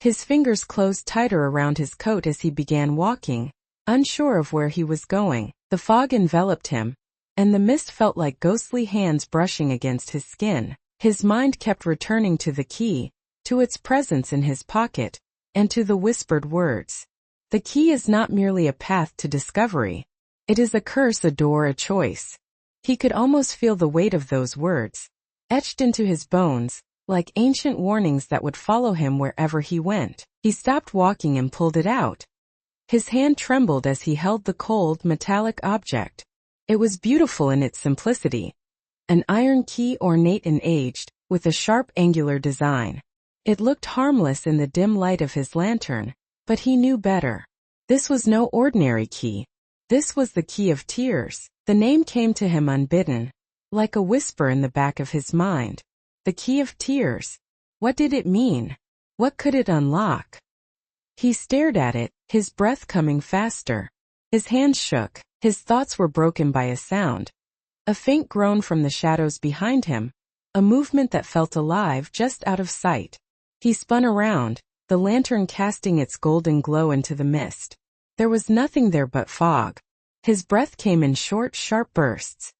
His fingers closed tighter around his coat as he began walking, unsure of where he was going. The fog enveloped him, and the mist felt like ghostly hands brushing against his skin. His mind kept returning to the key, to its presence in his pocket, and to the whispered words. The key is not merely a path to discovery. It is a curse, a door, a choice. He could almost feel the weight of those words, etched into his bones, like ancient warnings that would follow him wherever he went. He stopped walking and pulled it out. His hand trembled as he held the cold, metallic object. It was beautiful in its simplicity. An iron key, ornate and aged, with a sharp angular design. It looked harmless in the dim light of his lantern, but he knew better. This was no ordinary key. This was the key of tears. The name came to him unbidden, like a whisper in the back of his mind. The key of tears. What did it mean? What could it unlock? He stared at it, his breath coming faster. His hands shook. His thoughts were broken by a sound. A faint groan from the shadows behind him, a movement that felt alive just out of sight. He spun around, the lantern casting its golden glow into the mist. There was nothing there but fog. His breath came in short, sharp bursts.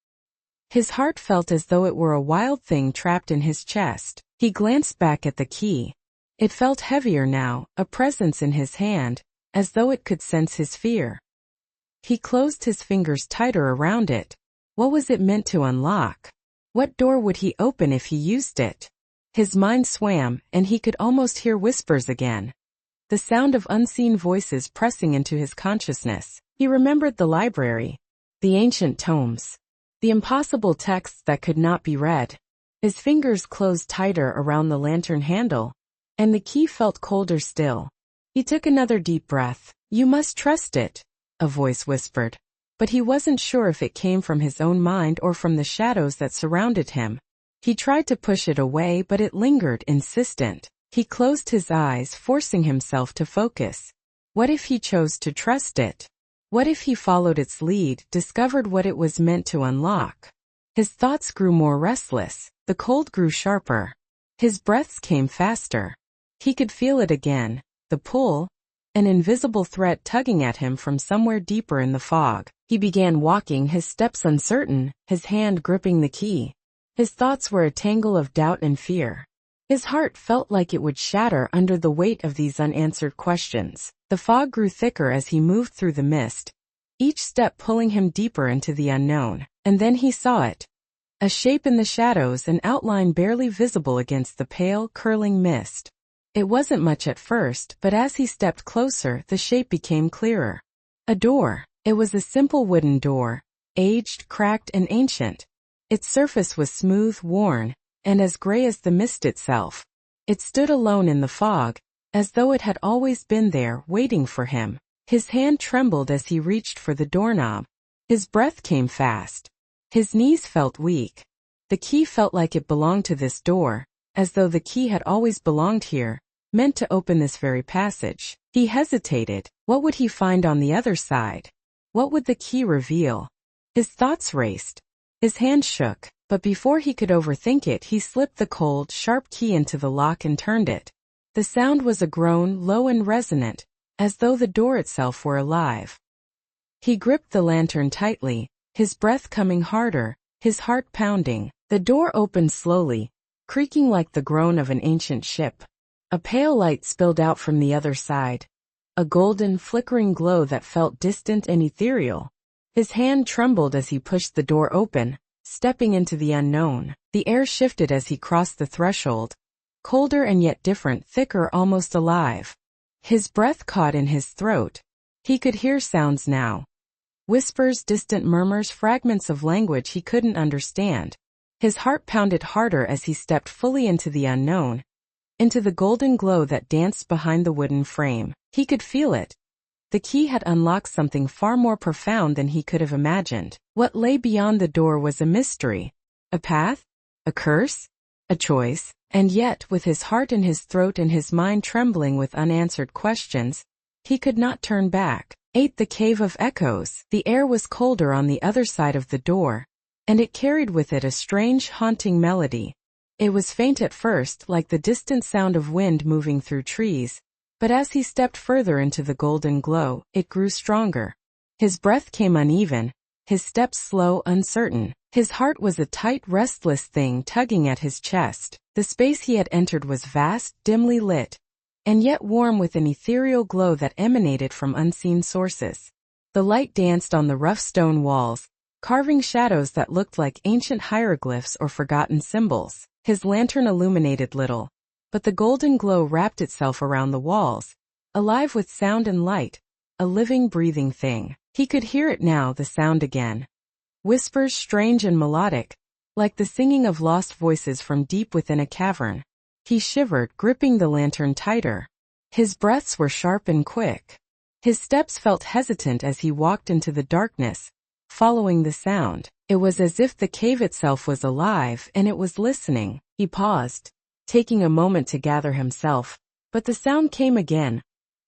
His heart felt as though it were a wild thing trapped in his chest. He glanced back at the key. It felt heavier now, a presence in his hand, as though it could sense his fear. He closed his fingers tighter around it. What was it meant to unlock? What door would he open if he used it? His mind swam, and he could almost hear whispers again. The sound of unseen voices pressing into his consciousness. He remembered the library, the ancient tomes, the impossible texts that could not be read. His fingers closed tighter around the lantern handle, and the key felt colder still. He took another deep breath. "You must trust it," a voice whispered. But he wasn't sure if it came from his own mind or from the shadows that surrounded him. He tried to push it away, but it lingered, insistent. He closed his eyes, forcing himself to focus. What if he chose to trust it? What if he followed its lead, discovered what it was meant to unlock? His thoughts grew more restless. The cold grew sharper. His breaths came faster. He could feel it again, the pull, an invisible thread tugging at him from somewhere deeper in the fog. He began walking, his steps uncertain, his hand gripping the key. His thoughts were a tangle of doubt and fear. His heart felt like it would shatter under the weight of these unanswered questions. The fog grew thicker as he moved through the mist, each step pulling him deeper into the unknown. And then he saw it. A shape in the shadows, an outline barely visible against the pale, curling mist. It wasn't much at first, but as he stepped closer, the shape became clearer. A door. It was a simple wooden door, aged, cracked, and ancient. Its surface was smooth, worn, and as gray as the mist itself. It stood alone in the fog, as though it had always been there, waiting for him. His hand trembled as he reached for the doorknob. His breath came fast. His knees felt weak. The key felt like it belonged to this door, as though the key had always belonged here, meant to open this very passage. He hesitated. What would he find on the other side? What would the key reveal? His thoughts raced. His hand shook, but before he could overthink it, he slipped the cold, sharp key into the lock and turned it. The sound was a groan, low and resonant, as though the door itself were alive. He gripped the lantern tightly, his breath coming harder, his heart pounding. The door opened slowly, creaking like the groan of an ancient ship. A pale light spilled out from the other side, a golden, flickering glow that felt distant and ethereal. His hand trembled as he pushed the door open, stepping into the unknown. The air shifted as he crossed the threshold, colder and yet different, thicker, almost alive. His breath caught in his throat. He could hear sounds now. Whispers, distant murmurs, fragments of language he couldn't understand. His heart pounded harder as he stepped fully into the unknown, into the golden glow that danced behind the wooden frame. He could feel it. The key had unlocked something far more profound than he could have imagined. What lay beyond the door was a mystery. A path? A curse? A choice? And yet, with his heart in his throat and his mind trembling with unanswered questions, he could not turn back. The cave of echoes. The air was colder on the other side of the door, and it carried with it a strange, haunting melody. It was faint at first, like the distant sound of wind moving through trees, but as he stepped further into the golden glow, it grew stronger. His breath came uneven, his steps slow, uncertain. His heart was a tight, restless thing tugging at his chest. The space he had entered was vast, dimly lit, and yet warm with an ethereal glow that emanated from unseen sources. The light danced on the rough stone walls, carving shadows that looked like ancient hieroglyphs or forgotten symbols. His lantern illuminated little, but the golden glow wrapped itself around the walls, alive with sound and light, a living, breathing thing. He could hear it now, the sound again. Whispers strange and melodic, like the singing of lost voices from deep within a cavern. He shivered, gripping the lantern tighter. His breaths were sharp and quick. His steps felt hesitant as he walked into the darkness, following the sound. It was as if the cave itself was alive and it was listening. He paused, taking a moment to gather himself, but the sound came again,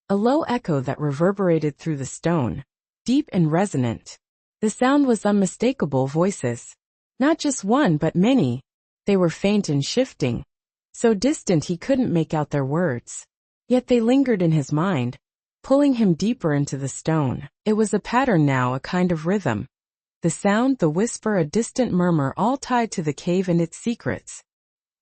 a low echo that reverberated through the stone, deep and resonant. The sound was unmistakable, voices, Not just one but many. They were faint and shifting, so distant he couldn't make out their words. Yet they lingered in his mind, pulling him deeper into the stone. It was a pattern now, a kind of rhythm. The sound, the whisper, a distant murmur, all tied to the cave and its secrets.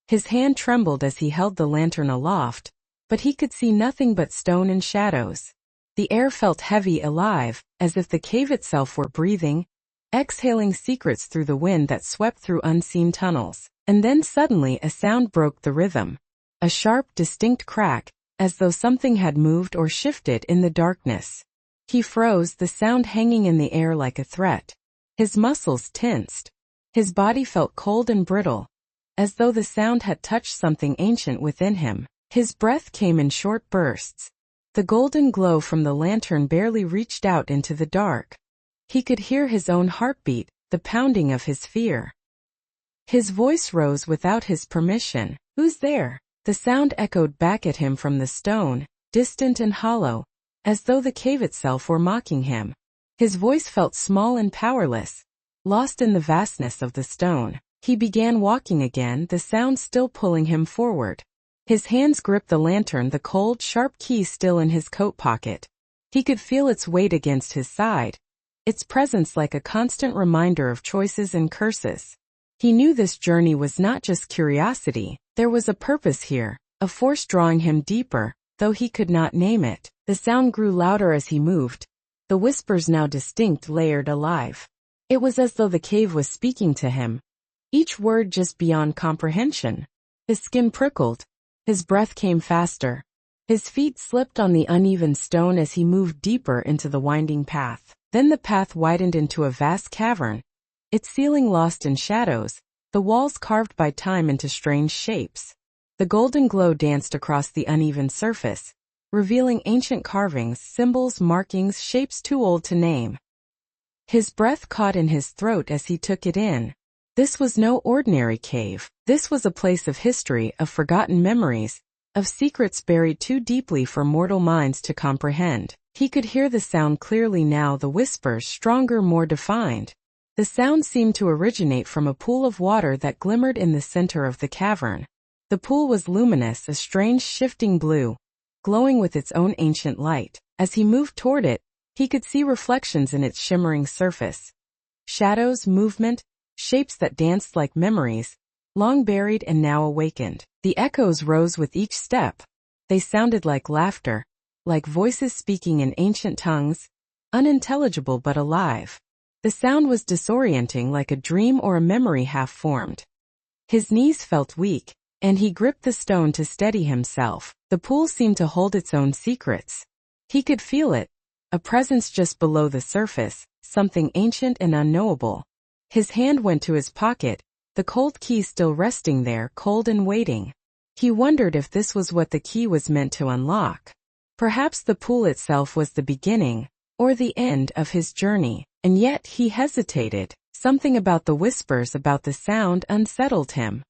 His hand trembled as he held the lantern aloft, but he could see nothing but stone and shadows. The air felt heavy, alive, as if the cave itself were breathing, exhaling secrets through the wind that swept through unseen tunnels. And then suddenly a sound broke the rhythm. A sharp, distinct crack, as though something had moved or shifted in the darkness. He froze, the sound hanging in the air like a threat. His muscles tensed. His body felt cold and brittle, as though the sound had touched something ancient within him. His breath came in short bursts. The golden glow from the lantern barely reached out into the dark. He could hear his own heartbeat, the pounding of his fear. His voice rose without his permission. "Who's there?" The sound echoed back at him from the stone, distant and hollow, as though the cave itself were mocking him. His voice felt small and powerless, lost in the vastness of the stone. He began walking again, the sound still pulling him forward. His hands gripped the lantern, the cold, sharp key still in his coat pocket. He could feel its weight against his side, its presence like a constant reminder of choices and curses. He knew this journey was not just curiosity. There was a purpose here, a force drawing him deeper, though he could not name it. The sound grew louder as he moved, the whispers now distinct, layered, alive. It was as though the cave was speaking to him, each word just beyond comprehension. His skin prickled. His breath came faster. His feet slipped on the uneven stone as he moved deeper into the winding path. Then the path widened into a vast cavern, its ceiling lost in shadows, the walls carved by time into strange shapes. The golden glow danced across the uneven surface, revealing ancient carvings, symbols, markings, shapes too old to name. His breath caught in his throat as he took it in. This was no ordinary cave. This was a place of history, of forgotten memories, of secrets buried too deeply for mortal minds to comprehend. He could hear the sound clearly now, the whispers stronger, more defined. The sound seemed to originate from a pool of water that glimmered in the center of the cavern. The pool was luminous, a strange shifting blue, glowing with its own ancient light. As he moved toward it, he could see reflections in its shimmering surface. Shadows, movement, shapes that danced like memories, long buried and now awakened. The echoes rose with each step. They sounded like laughter, like voices speaking in ancient tongues, unintelligible but alive. The sound was disorienting, like a dream or a memory half-formed. His knees felt weak, and he gripped the stone to steady himself. The pool seemed to hold its own secrets. He could feel it, a presence just below the surface, something ancient and unknowable. His hand went to his pocket, the cold key still resting there, cold and waiting. He wondered if this was what the key was meant to unlock. Perhaps the pool itself was the beginning, or the end of his journey. And yet he hesitated. Something about the whispers, about the sound, unsettled him.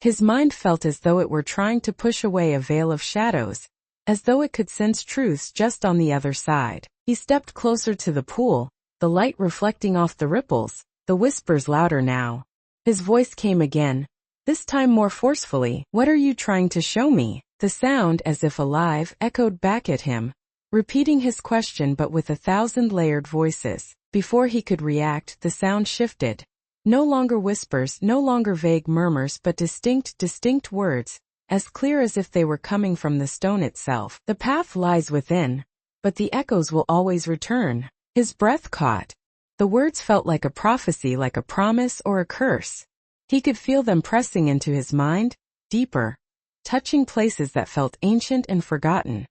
His mind felt as though it were trying to push away a veil of shadows, as though it could sense truths just on the other side. He stepped closer to the pool, the light reflecting off the ripples, the whispers louder now. His voice came again, this time more forcefully. "What are you trying to show me?" The sound, as if alive, echoed back at him, repeating his question but with 1,000 layered voices. Before he could react, the sound shifted. No longer whispers, no longer vague murmurs, but distinct words, as clear as if they were coming from the stone itself. "The path lies within, but the echoes will always return." His breath caught. The words felt like a prophecy, like a promise or a curse. He could feel them pressing into his mind, deeper, touching places that felt ancient and forgotten.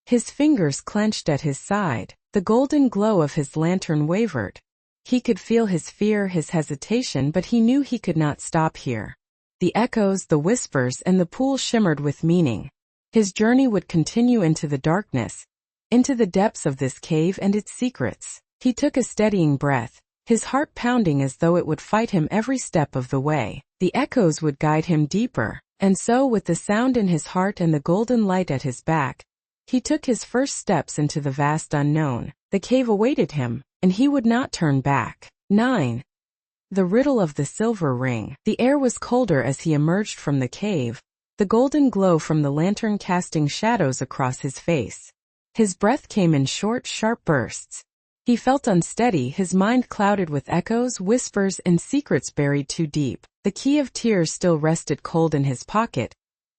His fingers clenched at his side. The golden glow of his lantern wavered. He could feel his fear, his hesitation, but he knew he could not stop here. The echoes, the whispers, and the pool shimmered with meaning. His journey would continue into the darkness, into the depths of this cave and its secrets. He took a steadying breath, his heart pounding as though it would fight him every step of the way. The echoes would guide him deeper, and so, with the sound in his heart and the golden light at his back, he took his first steps into the vast unknown. The cave awaited him, and he would not turn back. 9. The riddle of the silver ring. The air was colder as he emerged from the cave, the golden glow from the lantern casting shadows across his face. His breath came in short, sharp bursts. He felt unsteady, his mind clouded with echoes, whispers, and secrets buried too deep. The key of tears still rested cold in his pocket,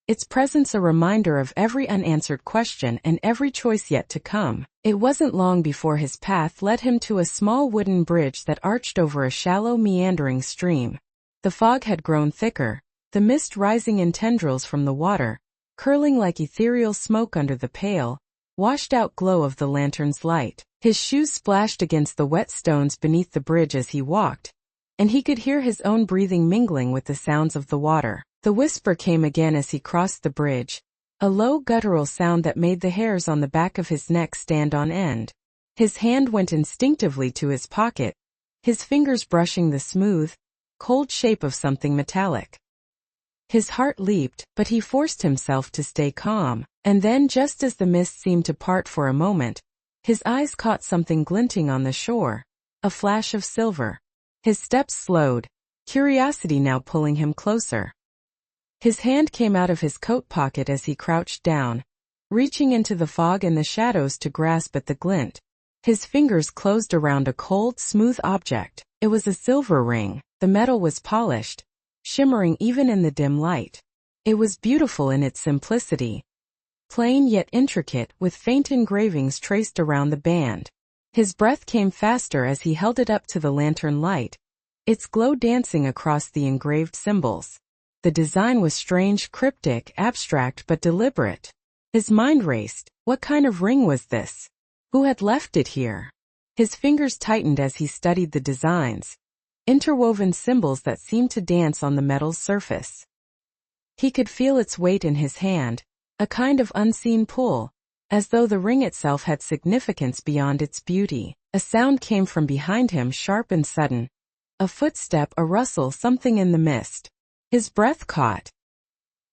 its presence a reminder of every unanswered question and every choice yet to come. It wasn't long before his path led him to a small wooden bridge that arched over a shallow, meandering stream. The fog had grown thicker, the mist rising in tendrils from the water, curling like ethereal smoke under the pale, washed-out glow of the lantern's light. His shoes splashed against the wet stones beneath the bridge as he walked, and he could hear his own breathing mingling with the sounds of the water. The whisper came again as he crossed the bridge, a low guttural sound that made the hairs on the back of his neck stand on end. His hand went instinctively to his pocket, his fingers brushing the smooth, cold shape of something metallic. His heart leaped, but he forced himself to stay calm, and then just as the mist seemed to part for a moment, his eyes caught something glinting on the shore, a flash of silver. His steps slowed, curiosity now pulling him closer. His hand came out of his coat pocket as he crouched down, reaching into the fog and the shadows to grasp at the glint. His fingers closed around a cold, smooth object. It was a silver ring. The metal was polished, shimmering even in the dim light. It was beautiful in its simplicity, plain yet intricate, with faint engravings traced around the band. His breath came faster as he held it up to the lantern light, its glow dancing across the engraved symbols. The design was strange, cryptic, abstract but deliberate. His mind raced. What kind of ring was this? Who had left it here? His fingers tightened as he studied the designs, interwoven symbols that seemed to dance on the metal's surface. He could feel its weight in his hand, a kind of unseen pull, as though the ring itself had significance beyond its beauty. A sound came from behind him, sharp and sudden. A footstep, a rustle, something in the mist. His breath caught.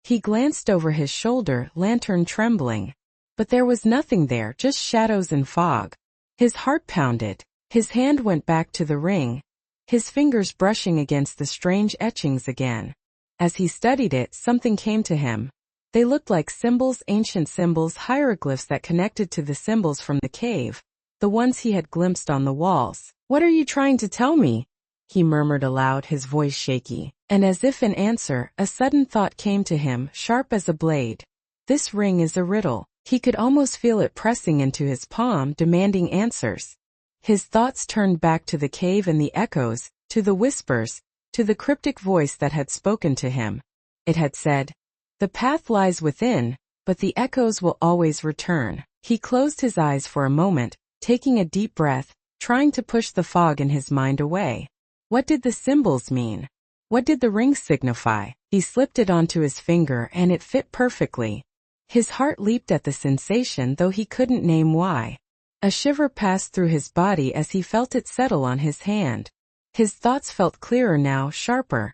He glanced over his shoulder, lantern trembling. But there was nothing there, just shadows and fog. His heart pounded. His hand went back to the ring, his fingers brushing against the strange etchings again. As he studied it, something came to him. They looked like symbols, ancient symbols, hieroglyphs that connected to the symbols from the cave, the ones he had glimpsed on the walls. "What are you trying to tell me?" he murmured aloud, his voice shaky. And as if in answer, a sudden thought came to him, sharp as a blade. This ring is a riddle. He could almost feel it pressing into his palm, demanding answers. His thoughts turned back to the cave and the echoes, to the whispers, to the cryptic voice that had spoken to him. It had said, "The path lies within, but the echoes will always return." He closed his eyes for a moment, taking a deep breath, trying to push the fog in his mind away. What did the symbols mean? What did the ring signify? He slipped it onto his finger and it fit perfectly. His heart leaped at the sensation, though he couldn't name why. A shiver passed through his body as he felt it settle on his hand. His thoughts felt clearer now, sharper,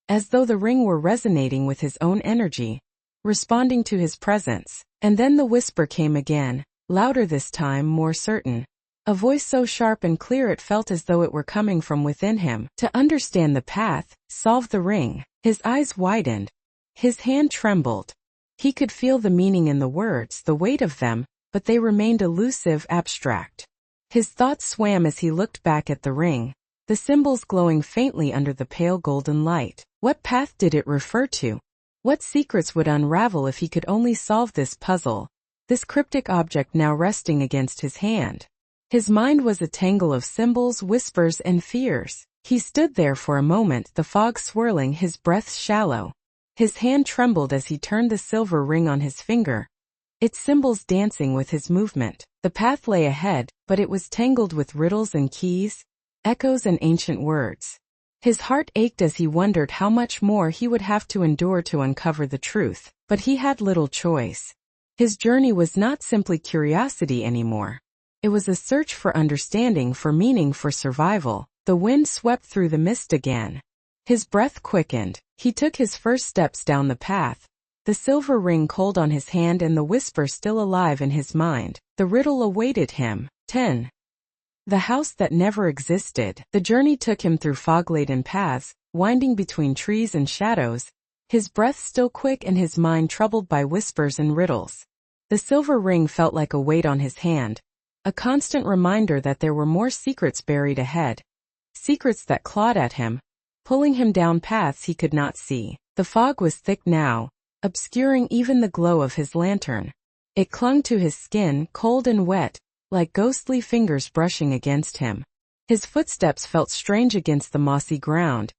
as though the ring were resonating with his own energy, responding to his presence. And then the whisper came again, louder this time, more certain. A voice so sharp and clear it felt as though it were coming from within him. To understand the path, solve the ring. His eyes widened. His hand trembled. He could feel the meaning in the words, the weight of them, but they remained elusive, abstract. His thoughts swam as he looked back at the ring, the symbols glowing faintly under the pale golden light. What path did it refer to? What secrets would unravel if he could only solve this puzzle? This cryptic object now resting against his hand. His mind was a tangle of symbols, whispers, and fears. He stood there for a moment, the fog swirling, his breath shallow. His hand trembled as he turned the silver ring on his finger, its symbols dancing with his movement. The path lay ahead, but it was tangled with riddles and keys, echoes and ancient words. His heart ached as he wondered how much more he would have to endure to uncover the truth. But he had little choice. His journey was not simply curiosity anymore. It was a search for understanding, for meaning, for survival. The wind swept through the mist again. His breath quickened. He took his first steps down the path, the silver ring cold on his hand and the whisper still alive in his mind. The riddle awaited him. 10. The house that never existed. The journey took him through fog-laden paths, winding between trees and shadows, his breath still quick and his mind troubled by whispers and riddles. The silver ring felt like a weight on his hand, a constant reminder that there were more secrets buried ahead. Secrets that clawed at him, pulling him down paths he could not see. The fog was thick now, obscuring even the glow of his lantern. It clung to his skin, cold and wet, like ghostly fingers brushing against him. His footsteps felt strange against the mossy ground,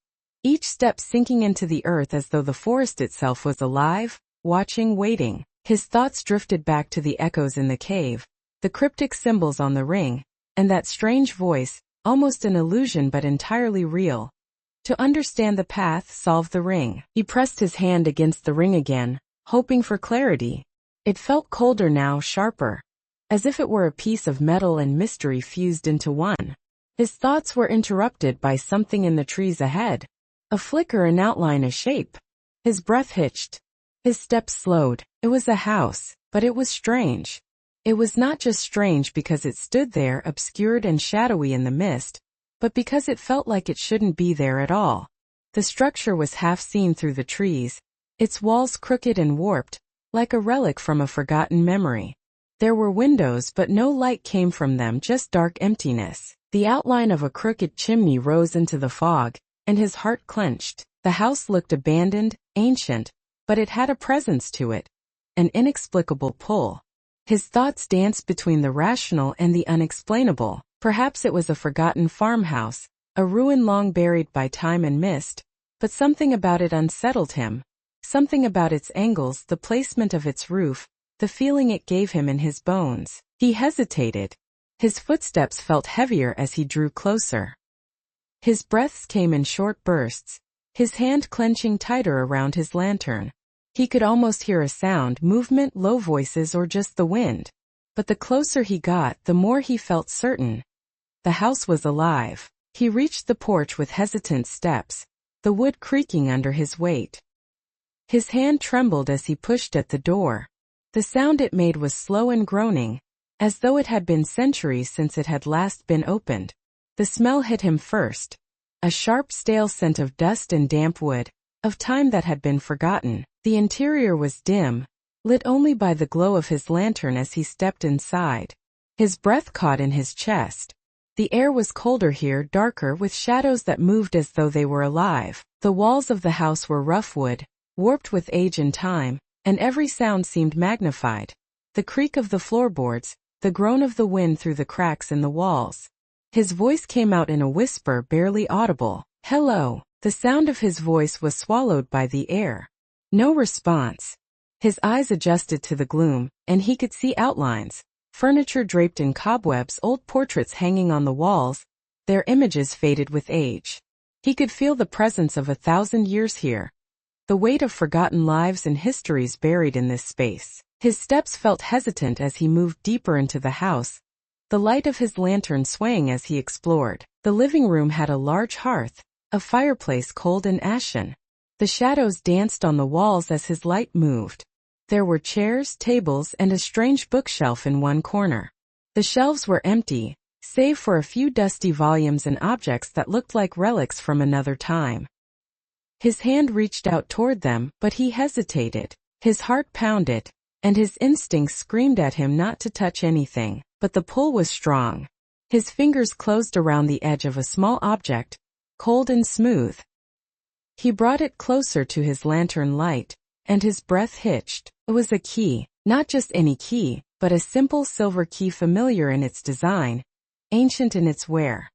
each step sinking into the earth as though the forest itself was alive, watching, waiting. His thoughts drifted back to the echoes in the cave, the cryptic symbols on the ring, and that strange voice, almost an illusion but entirely real. To understand the path, solve the ring. He pressed his hand against the ring again, hoping for clarity. It felt colder now, sharper, as if it were a piece of metal and mystery fused into one. His thoughts were interrupted by something in the trees ahead. A flicker, an outline, a shape. His breath hitched. His steps slowed. It was a house, but it was strange. It was not just strange because it stood there obscured and shadowy in the mist, but because it felt like it shouldn't be there at all. The structure was half seen through the trees, its walls crooked and warped, like a relic from a forgotten memory. There were windows but no light came from them, just dark emptiness. The outline of a crooked chimney rose into the fog, and his heart clenched. The house looked abandoned, ancient, but it had a presence to it, an inexplicable pull. His thoughts danced between the rational and the unexplainable. Perhaps it was a forgotten farmhouse, a ruin long buried by time and mist, but something about it unsettled him. Something about its angles, the placement of its roof, the feeling it gave him in his bones. He hesitated. His footsteps felt heavier as he drew closer. His breaths came in short bursts, his hand clenching tighter around his lantern. He could almost hear a sound, movement, low voices, or just the wind. But the closer he got, the more he felt certain. The house was alive. He reached the porch with hesitant steps, the wood creaking under his weight. His hand trembled as he pushed at the door. The sound it made was slow and groaning, as though it had been centuries since it had last been opened. The smell hit him first, a sharp stale scent of dust and damp wood, of time that had been forgotten. The interior was dim, lit only by the glow of his lantern as he stepped inside. His breath caught in his chest. The air was colder here, darker, with shadows that moved as though they were alive. The walls of the house were rough wood, warped with age and time, and every sound seemed magnified. The creak of the floorboards, the groan of the wind through the cracks in the walls. His voice came out in a whisper, barely audible. "Hello." The sound of his voice was swallowed by the air. No response. His eyes adjusted to the gloom, and he could see outlines. Furniture draped in cobwebs, old portraits hanging on the walls, their images faded with age. He could feel the presence of 1,000 years here, the weight of forgotten lives and histories buried in this space. His steps felt hesitant as he moved deeper into the house, the light of his lantern swaying as he explored. The living room had a large hearth, a fireplace cold and ashen. The shadows danced on the walls as his light moved. There were chairs, tables, and a strange bookshelf in one corner. The shelves were empty, save for a few dusty volumes and objects that looked like relics from another time. His hand reached out toward them, but he hesitated. His heart pounded, and his instincts screamed at him not to touch anything, but the pull was strong. His fingers closed around the edge of a small object, cold and smooth. He brought it closer to his lantern light, and his breath hitched. It was a key, not just any key, but a simple silver key, familiar in its design, ancient in its wear.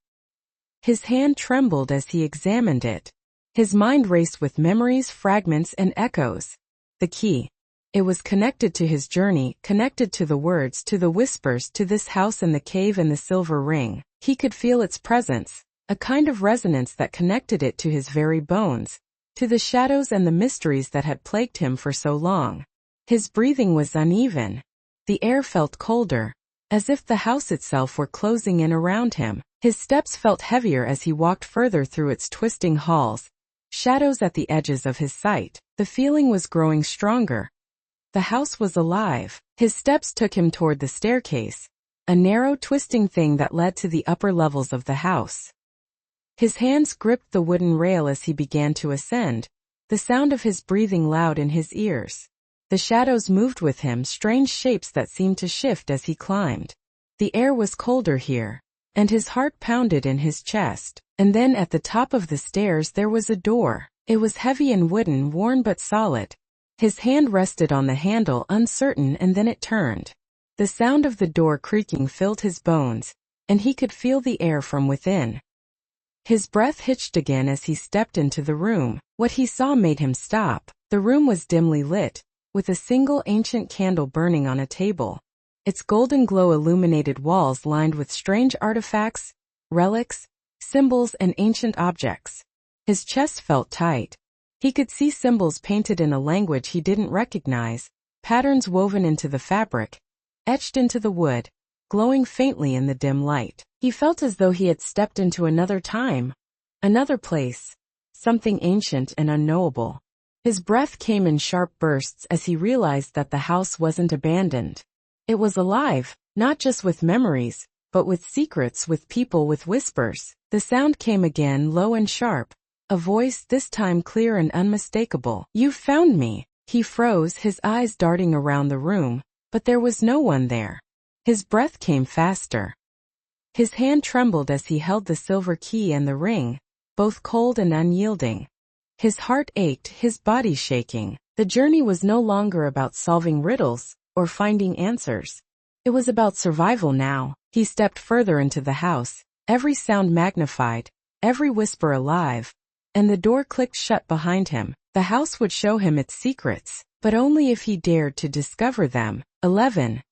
His hand trembled as he examined it. His mind raced with memories, fragments, and echoes. The key. It was connected to his journey, connected to the words, to the whispers, to this house and the cave and the silver ring. He could feel its presence, a kind of resonance that connected it to his very bones, to the shadows and the mysteries that had plagued him for so long. His breathing was uneven. The air felt colder, as if the house itself were closing in around him. His steps felt heavier as he walked further through its twisting halls, shadows at the edges of his sight. The feeling was growing stronger. The house was alive. His steps took him toward the staircase, a narrow, twisting thing that led to the upper levels of the house. His hands gripped the wooden rail as he began to ascend, the sound of his breathing loud in his ears. The shadows moved with him, strange shapes that seemed to shift as he climbed. The air was colder here, and his heart pounded in his chest. And then at the top of the stairs there was a door. It was heavy and wooden, worn but solid. His hand rested on the handle, uncertain, and then it turned. The sound of the door creaking filled his bones, and he could feel the air from within. His breath hitched again as he stepped into the room. What he saw made him stop. The room was dimly lit, with a single ancient candle burning on a table. Its golden glow illuminated walls lined with strange artifacts, relics, symbols, and ancient objects. His chest felt tight. He could see symbols painted in a language he didn't recognize, patterns woven into the fabric, etched into the wood, glowing faintly in the dim light. He felt as though he had stepped into another time, another place, something ancient and unknowable. His breath came in sharp bursts as he realized that the house wasn't abandoned. It was alive, not just with memories, but with secrets, with people, with whispers. The sound came again, low and sharp, a voice this time clear and unmistakable. "You've found me." He froze, his eyes darting around the room, but there was no one there. His breath came faster. His hand trembled as he held the silver key and the ring, both cold and unyielding. His heart ached, his body shaking. The journey was no longer about solving riddles or finding answers. It was about survival now. He stepped further into the house, every sound magnified, every whisper alive, and the door clicked shut behind him. The house would show him its secrets, but only if he dared to discover them. 11.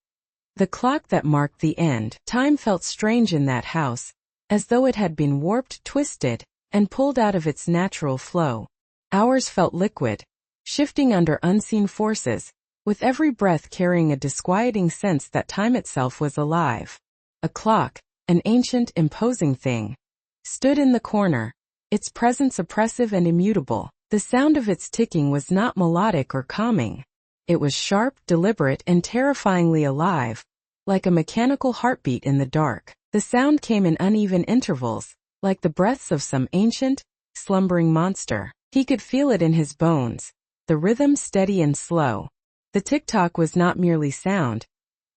The clock that marked the end. Time felt strange in that house, as though it had been warped, twisted, and pulled out of its natural flow. Hours felt liquid, shifting under unseen forces, with every breath carrying a disquieting sense that time itself was alive. A clock, an ancient, imposing thing, stood in the corner, its presence oppressive and immutable. The sound of its ticking was not melodic or calming. It was sharp, deliberate, and terrifyingly alive, like a mechanical heartbeat in the dark. The sound came in uneven intervals, like the breaths of some ancient, slumbering monster. He could feel it in his bones, the rhythm steady and slow. The tick-tock was not merely sound.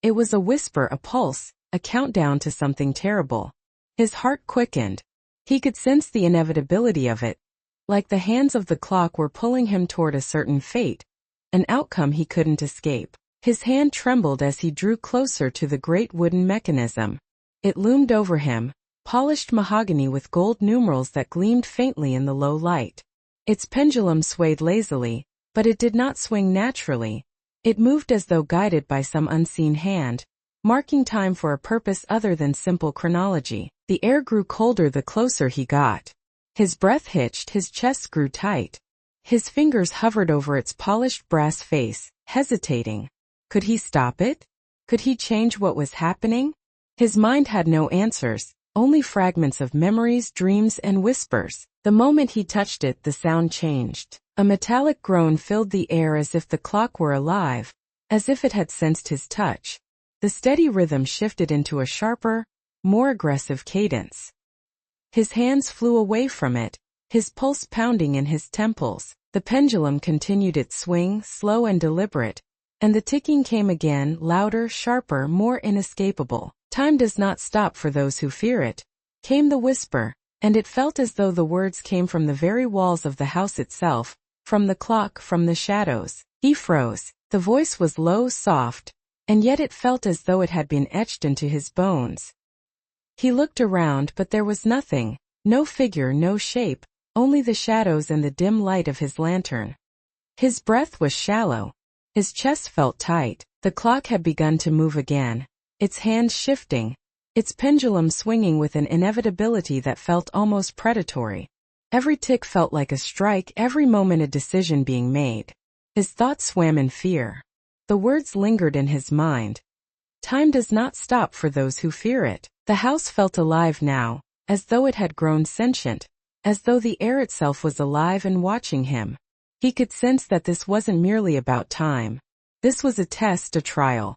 It was a whisper, a pulse, a countdown to something terrible. His heart quickened. He could sense the inevitability of it, like the hands of the clock were pulling him toward a certain fate, an outcome he couldn't escape. His hand trembled as he drew closer to the great wooden mechanism. It loomed over him, polished mahogany with gold numerals that gleamed faintly in the low light. Its pendulum swayed lazily, but it did not swing naturally. It moved as though guided by some unseen hand, marking time for a purpose other than simple chronology. The air grew colder the closer he got. His breath hitched, his chest grew tight. His fingers hovered over its polished brass face, hesitating. Could he stop it? Could he change what was happening? His mind had no answers, only fragments of memories, dreams, and whispers. The moment he touched it, the sound changed. A metallic groan filled the air as if the clock were alive, as if it had sensed his touch. The steady rhythm shifted into a sharper, more aggressive cadence. His hands flew away from it, his pulse pounding in his temples. The pendulum continued its swing, slow and deliberate, and the ticking came again, louder, sharper, more inescapable. "Time does not stop for those who fear it," came the whisper, and it felt as though the words came from the very walls of the house itself, from the clock, from the shadows. He froze. The voice was low, soft, and yet it felt as though it had been etched into his bones. He looked around, but there was nothing, no figure, no shape, only the shadows and the dim light of his lantern. His breath was shallow. His chest felt tight. The clock had begun to move again, its hands shifting, its pendulum swinging with an inevitability that felt almost predatory. Every tick felt like a strike, every moment a decision being made. His thoughts swam in fear. The words lingered in his mind. Time does not stop for those who fear it. The house felt alive now, as though it had grown sentient, as though the air itself was alive and watching him. He could sense that this wasn't merely about time. This was a test, a trial.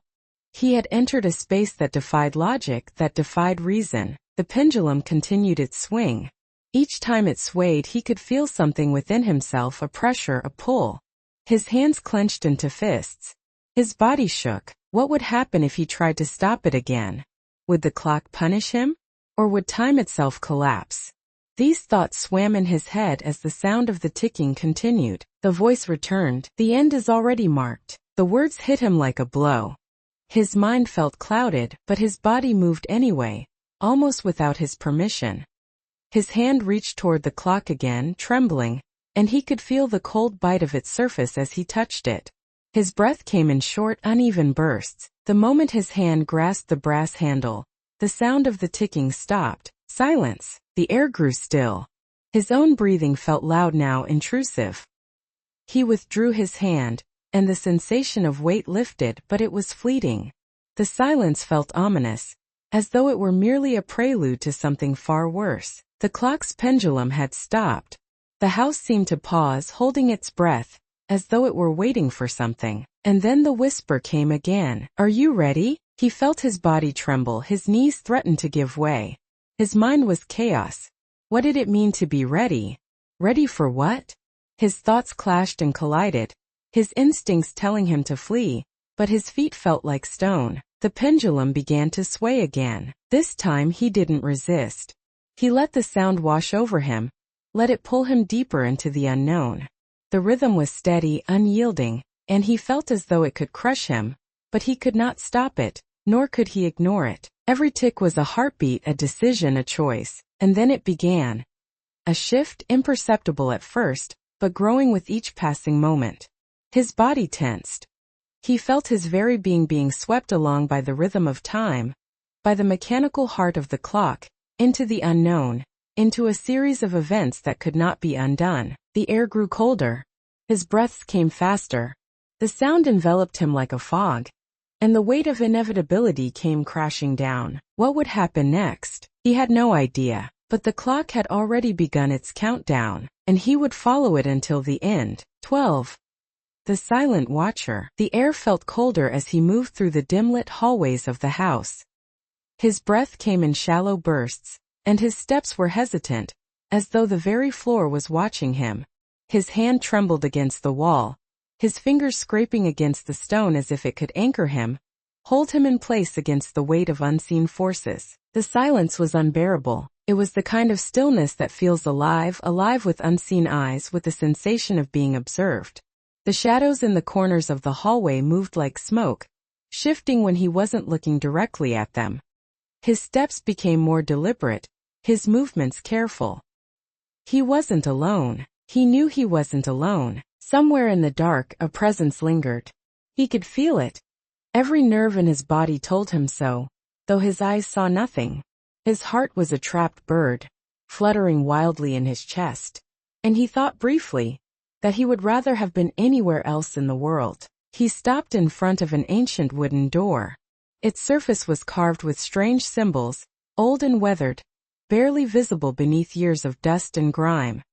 He had entered a space that defied logic, that defied reason. The pendulum continued its swing. Each time it swayed, he could feel something within himself, a pressure, a pull. His hands clenched into fists. His body shook. What would happen if he tried to stop it again? Would the clock punish him? Or would time itself collapse? These thoughts swam in his head as the sound of the ticking continued. The voice returned. The end is already marked. The words hit him like a blow. His mind felt clouded, but his body moved anyway, almost without his permission. His hand reached toward the clock again, trembling, and he could feel the cold bite of its surface as he touched it. His breath came in short, uneven bursts. The moment his hand grasped the brass handle, the sound of the ticking stopped. Silence. The air grew still. His own breathing felt loud now, intrusive. He withdrew his hand, and the sensation of weight lifted, but it was fleeting. The silence felt ominous, as though it were merely a prelude to something far worse. The clock's pendulum had stopped. The house seemed to pause, holding its breath, as though it were waiting for something. And then the whisper came again. "Are you ready?" He felt his body tremble, his knees threatened to give way. His mind was chaos. What did it mean to be ready? Ready for what? His thoughts clashed and collided, his instincts telling him to flee, but his feet felt like stone. The pendulum began to sway again. This time he didn't resist. He let the sound wash over him, let it pull him deeper into the unknown. The rhythm was steady, unyielding, and he felt as though it could crush him, but he could not stop it, nor could he ignore it. Every tick was a heartbeat, a decision, a choice, and then it began. A shift, imperceptible at first, but growing with each passing moment. His body tensed. He felt his very being swept along by the rhythm of time, by the mechanical heart of the clock, into the unknown, into a series of events that could not be undone. The air grew colder. His breaths came faster. The sound enveloped him like a fog, and the weight of inevitability came crashing down. What would happen next? He had no idea, but the clock had already begun its countdown, and he would follow it until the end. 12. The silent watcher. The air felt colder as he moved through the dim-lit hallways of the house. His breath came in shallow bursts, and his steps were hesitant, as though the very floor was watching him. His hand trembled against the wall, his fingers scraping against the stone as if it could anchor him, hold him in place against the weight of unseen forces. The silence was unbearable. It was the kind of stillness that feels alive, alive with unseen eyes, with the sensation of being observed. The shadows in the corners of the hallway moved like smoke, shifting when he wasn't looking directly at them. His steps became more deliberate, his movements careful. He wasn't alone. He knew he wasn't alone. Somewhere in the dark, a presence lingered. He could feel it. Every nerve in his body told him so, though his eyes saw nothing. His heart was a trapped bird, fluttering wildly in his chest, and he thought briefly that he would rather have been anywhere else in the world. He stopped in front of an ancient wooden door. Its surface was carved with strange symbols, old and weathered, barely visible beneath years of dust and grime.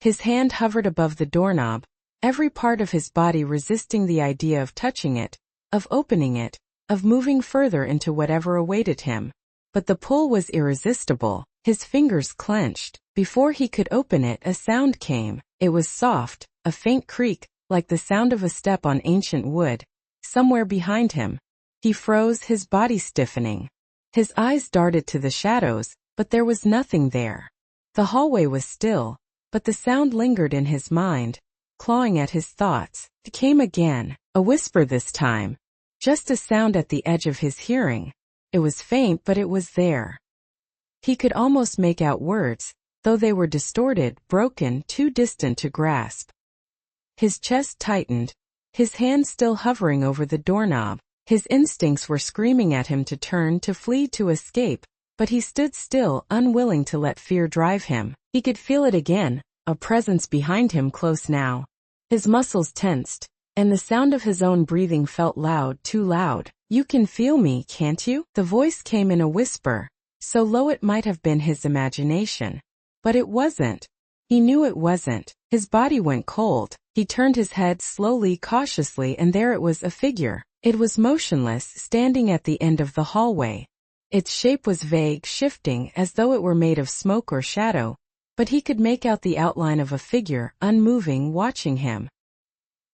His hand hovered above the doorknob, every part of his body resisting the idea of touching it, of opening it, of moving further into whatever awaited him. But the pull was irresistible. His fingers clenched. Before he could open it, a sound came. It was soft, a faint creak, like the sound of a step on ancient wood, somewhere behind him. He froze, his body stiffening. His eyes darted to the shadows, but there was nothing there. The hallway was still, but the sound lingered in his mind, clawing at his thoughts. It came again, a whisper this time. Just a sound at the edge of his hearing. It was faint, but it was there. He could almost make out words, though they were distorted, broken, too distant to grasp. His chest tightened, his hand still hovering over the doorknob. His instincts were screaming at him to turn, to flee, to escape, but he stood still, unwilling to let fear drive him. He could feel it again, a presence behind him, close now. His muscles tensed, and the sound of his own breathing felt loud, too loud. "You can feel me, can't you?" The voice came in a whisper, so low it might have been his imagination. But it wasn't. He knew it wasn't. His body went cold. He turned his head slowly, cautiously, and there it was, a figure. It was motionless, standing at the end of the hallway. Its shape was vague, shifting, as though it were made of smoke or shadow, but he could make out the outline of a figure, unmoving, watching him.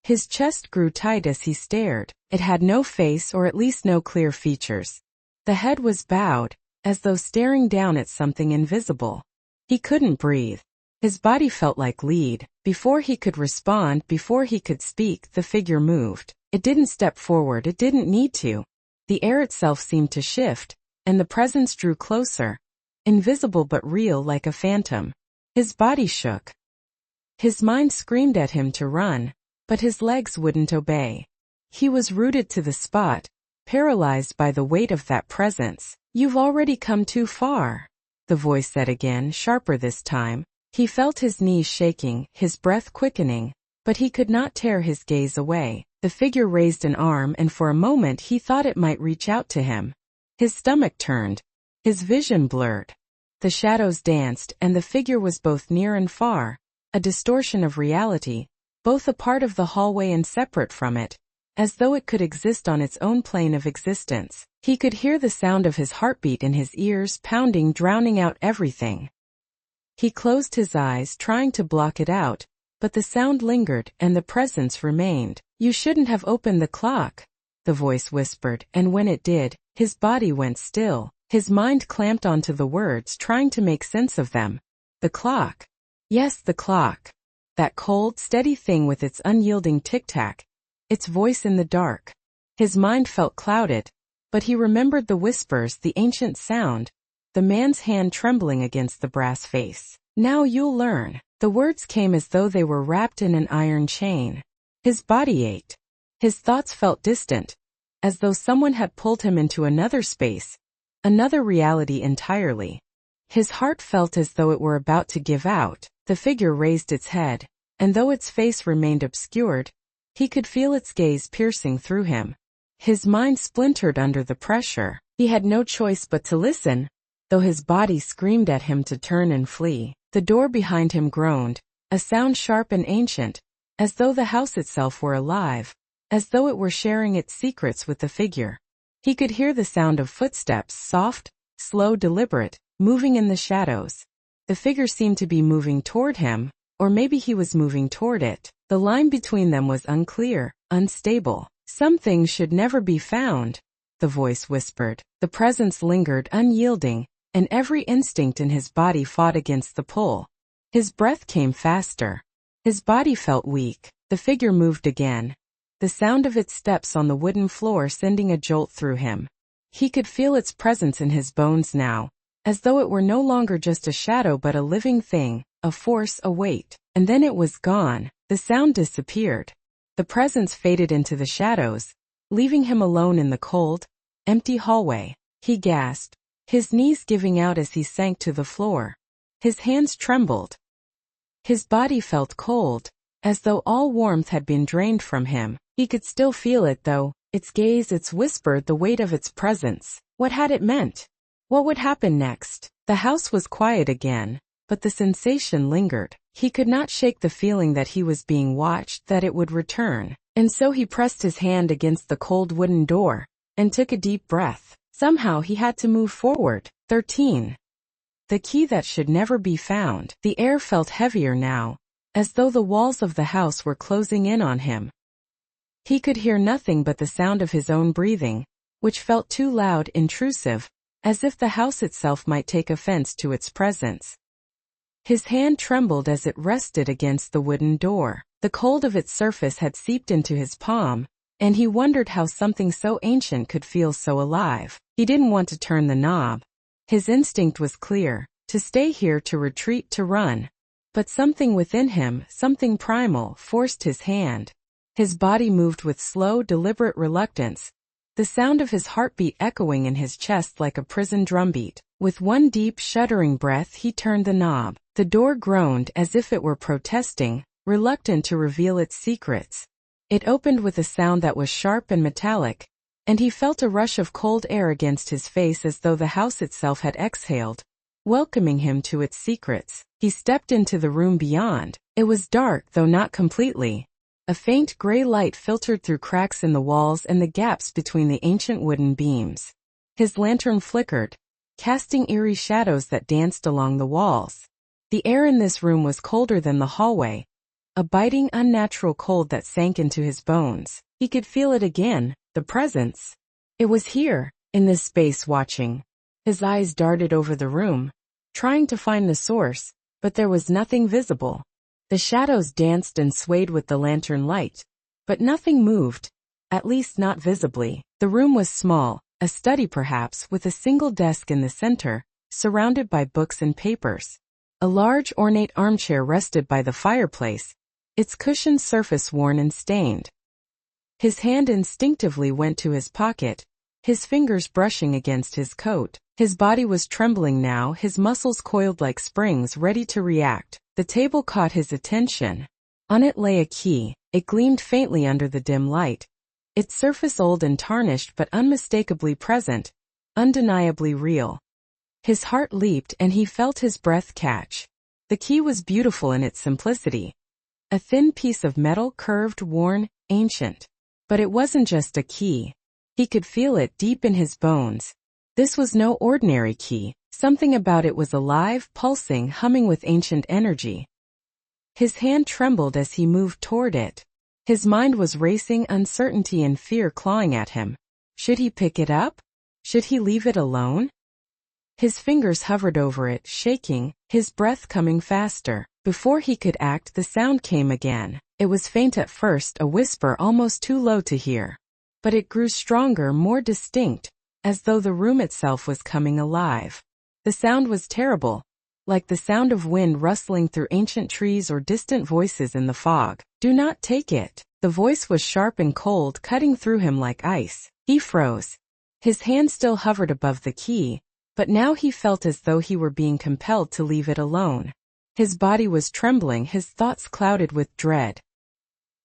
His chest grew tight as he stared. It had no face, or at least no clear features. The head was bowed, as though staring down at something invisible. He couldn't breathe. His body felt like lead. Before he could respond, before he could speak, the figure moved. It didn't step forward, it didn't need to. The air itself seemed to shift, and the presence drew closer, invisible but real, like a phantom. His body shook. His mind screamed at him to run, but his legs wouldn't obey. He was rooted to the spot, paralyzed by the weight of that presence. "You've already come too far," the voice said again, sharper this time. He felt his knees shaking, his breath quickening, but he could not tear his gaze away. The figure raised an arm, and for a moment he thought it might reach out to him. His stomach turned. His vision blurred. The shadows danced, and the figure was both near and far, a distortion of reality, both a part of the hallway and separate from it, as though it could exist on its own plane of existence. He could hear the sound of his heartbeat in his ears, pounding, drowning out everything. He closed his eyes, trying to block it out, but the sound lingered, and the presence remained. "You shouldn't have opened the clock," the voice whispered, and when it did, his body went still. His mind clamped onto the words, trying to make sense of them. The clock. Yes, the clock. That cold, steady thing with its unyielding tic-tac. Its voice in the dark. His mind felt clouded, but he remembered the whispers, the ancient sound, the man's hand trembling against the brass face. "Now you'll learn." The words came as though they were wrapped in an iron chain. His body ached. His thoughts felt distant, as though someone had pulled him into another space, another reality entirely. His heart felt as though it were about to give out. The figure raised its head, and though its face remained obscured, he could feel its gaze piercing through him. His mind splintered under the pressure. He had no choice but to listen, though his body screamed at him to turn and flee. The door behind him groaned, a sound sharp and ancient, as though the house itself were alive, as though it were sharing its secrets with the figure. He could hear the sound of footsteps, soft, slow, deliberate, moving in the shadows. The figure seemed to be moving toward him, or maybe he was moving toward it. The line between them was unclear, unstable. "Some things should never be found," the voice whispered. The presence lingered, unyielding, and every instinct in his body fought against the pull. His breath came faster. His body felt weak. The figure moved again, the sound of its steps on the wooden floor sending a jolt through him. He could feel its presence in his bones now, as though it were no longer just a shadow but a living thing, a force, a weight. And then it was gone. The sound disappeared. The presence faded into the shadows, leaving him alone in the cold, empty hallway. He gasped, his knees giving out as he sank to the floor. His hands trembled. His body felt cold, as though all warmth had been drained from him. He could still feel it though, its gaze, its whisper, the weight of its presence. What had it meant? What would happen next? The house was quiet again, but the sensation lingered. He could not shake the feeling that he was being watched, that it would return. And so he pressed his hand against the cold wooden door, and took a deep breath. Somehow he had to move forward. 13. The key that should never be found. The air felt heavier now, as though the walls of the house were closing in on him. He could hear nothing but the sound of his own breathing, which felt too loud, intrusive, as if the house itself might take offense to its presence. His hand trembled as it rested against the wooden door. The cold of its surface had seeped into his palm, and he wondered how something so ancient could feel so alive. He didn't want to turn the knob. His instinct was clear, to stay here, to retreat, to run. But something within him, something primal, forced his hand. His body moved with slow, deliberate reluctance, the sound of his heartbeat echoing in his chest like a prison drumbeat. With one deep, shuddering breath he turned the knob. The door groaned as if it were protesting, reluctant to reveal its secrets. It opened with a sound that was sharp and metallic, and he felt a rush of cold air against his face as though the house itself had exhaled, welcoming him to its secrets. He stepped into the room beyond. It was dark, though not completely. A faint gray light filtered through cracks in the walls and the gaps between the ancient wooden beams. His lantern flickered, casting eerie shadows that danced along the walls. The air in this room was colder than the hallway, a biting, unnatural cold that sank into his bones. He could feel it again, the presence. It was here, in this space, watching. His eyes darted over the room, trying to find the source, but there was nothing visible. The shadows danced and swayed with the lantern light, but nothing moved, at least not visibly. The room was small, a study perhaps, with a single desk in the center, surrounded by books and papers. A large ornate armchair rested by the fireplace, its cushioned surface worn and stained. His hand instinctively went to his pocket, his fingers brushing against his coat. His body was trembling now, his muscles coiled like springs ready to react. The table caught his attention. On it lay a key. It gleamed faintly under the dim light, its surface old and tarnished but unmistakably present, undeniably real. His heart leaped and he felt his breath catch. The key was beautiful in its simplicity. A thin piece of metal, curved, worn, ancient. But it wasn't just a key. He could feel it deep in his bones. This was no ordinary key. Something about it was alive, pulsing, humming with ancient energy. His hand trembled as he moved toward it. His mind was racing, uncertainty and fear clawing at him. Should he pick it up? Should he leave it alone? His fingers hovered over it, shaking, his breath coming faster. Before he could act, the sound came again. It was faint at first, a whisper almost too low to hear. But it grew stronger, more distinct, as though the room itself was coming alive. The sound was terrible, like the sound of wind rustling through ancient trees or distant voices in the fog. Do not take it. The voice was sharp and cold, cutting through him like ice. He froze. His hand still hovered above the key, but now he felt as though he were being compelled to leave it alone. His body was trembling, his thoughts clouded with dread.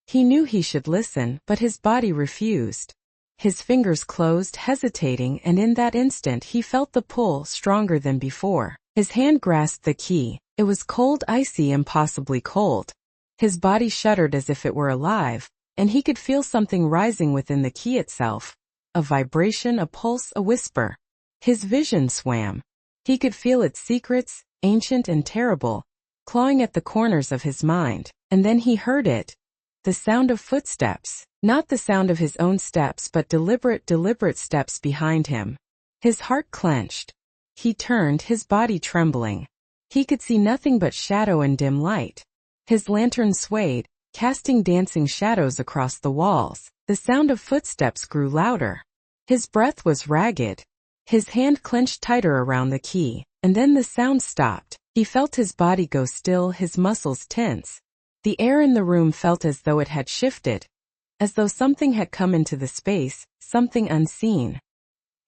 He knew he should listen, but his body refused. His fingers closed, hesitating, and in that instant he felt the pull, stronger than before. His hand grasped the key. It was cold, icy, impossibly cold. His body shuddered as if it were alive, and he could feel something rising within the key itself. A vibration, a pulse, a whisper. His vision swam. He could feel its secrets, ancient and terrible, clawing at the corners of his mind. And then he heard it. The sound of footsteps. Not the sound of his own steps, but deliberate steps behind him. His heart clenched. He turned, his body trembling. He could see nothing but shadow and dim light. His lantern swayed, casting dancing shadows across the walls. The sound of footsteps grew louder. His breath was ragged. His hand clenched tighter around the key, and then the sound stopped. He felt his body go still, his muscles tense. The air in the room felt as though it had shifted, as though something had come into the space, something unseen.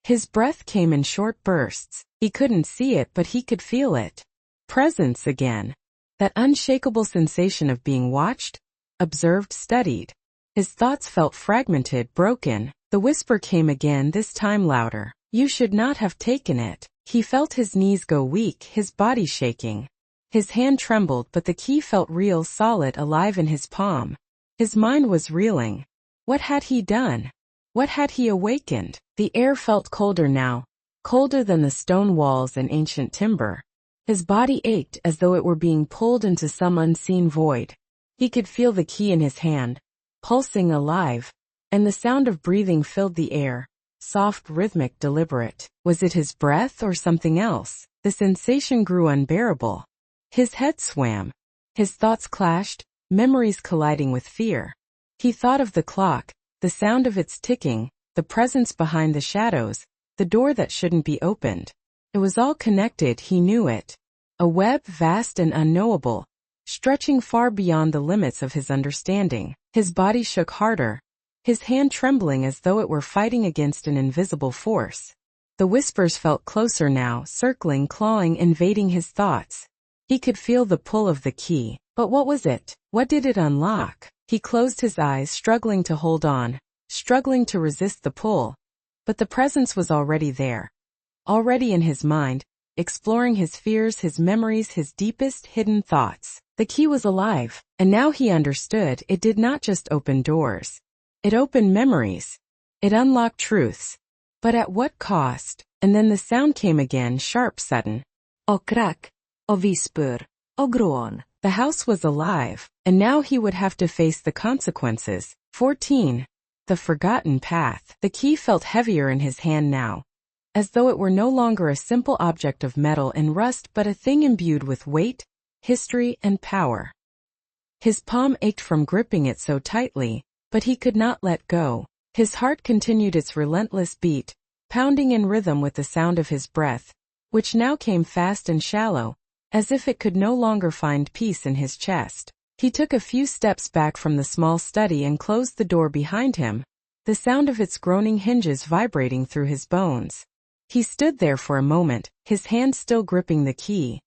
His breath came in short bursts. He couldn't see it, but he could feel it. Presence again. That unshakable sensation of being watched, observed, studied. His thoughts felt fragmented, broken. The whisper came again, this time louder. You should not have taken it. He felt his knees go weak, his body shaking. His hand trembled, but the key felt real, solid, alive in his palm. His mind was reeling. What had he done? What had he awakened? The air felt colder now, colder than the stone walls and ancient timber. His body ached as though it were being pulled into some unseen void. He could feel the key in his hand, pulsing, alive, and the sound of breathing filled the air, soft, rhythmic, deliberate. Was it his breath or something else? The sensation grew unbearable. His head swam. His thoughts clashed, memories colliding with fear. He thought of the clock, the sound of its ticking, the presence behind the shadows, the door that shouldn't be opened. It was all connected, he knew it. A web vast and unknowable, stretching far beyond the limits of his understanding. His body shook harder, his hand trembling as though it were fighting against an invisible force. The whispers felt closer now, circling, clawing, invading his thoughts. He could feel the pull of the key. But what was it? What did it unlock? He closed his eyes, struggling to hold on, struggling to resist the pull. But the presence was already there. Already in his mind, exploring his fears, his memories, his deepest hidden thoughts. The key was alive, and now he understood it did not just open doors. It opened memories. It unlocked truths. But at what cost? And then the sound came again, sharp, sudden. Och krak, och whisper, och grån. The house was alive, and now he would have to face the consequences. 14. The forgotten path. The key felt heavier in his hand now, as though it were no longer a simple object of metal and rust but a thing imbued with weight, history, and power. His palm ached from gripping it so tightly, but he could not let go. His heart continued its relentless beat, pounding in rhythm with the sound of his breath, which now came fast and shallow, as if it could no longer find peace in his chest. He took a few steps back from the small study and closed the door behind him, the sound of its groaning hinges vibrating through his bones. He stood there for a moment, his hand still gripping the key.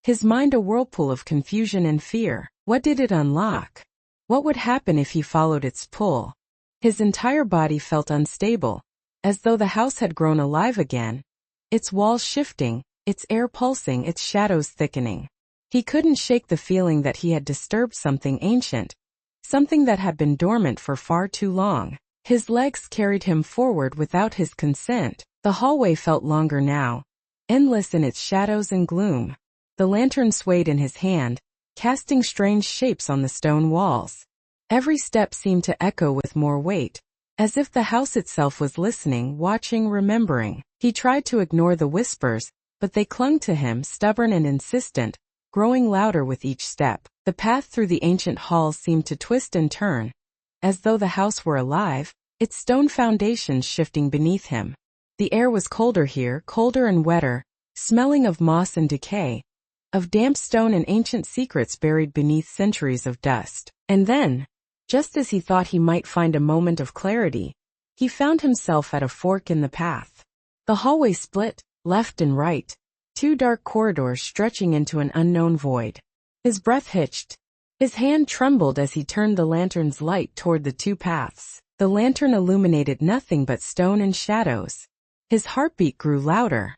His mind a whirlpool of confusion and fear. What did it unlock? What would happen if he followed its pull? His entire body felt unstable, as though the house had grown alive again, its walls shifting, its air pulsing, its shadows thickening. He couldn't shake the feeling that he had disturbed something ancient, something that had been dormant for far too long. His legs carried him forward without his consent. The hallway felt longer now, endless in its shadows and gloom. The lantern swayed in his hand, casting strange shapes on the stone walls. Every step seemed to echo with more weight, as if the house itself was listening, watching, remembering. He tried to ignore the whispers, but they clung to him, stubborn and insistent, growing louder with each step. The path through the ancient halls seemed to twist and turn, as though the house were alive, its stone foundations shifting beneath him. The air was colder here, colder and wetter, smelling of moss and decay, of damp stone and ancient secrets buried beneath centuries of dust. And then, just as he thought he might find a moment of clarity, he found himself at a fork in the path. The hallway split, left and right, two dark corridors stretching into an unknown void. His breath hitched. His hand trembled as he turned the lantern's light toward the two paths. The lantern illuminated nothing but stone and shadows. His heartbeat grew louder.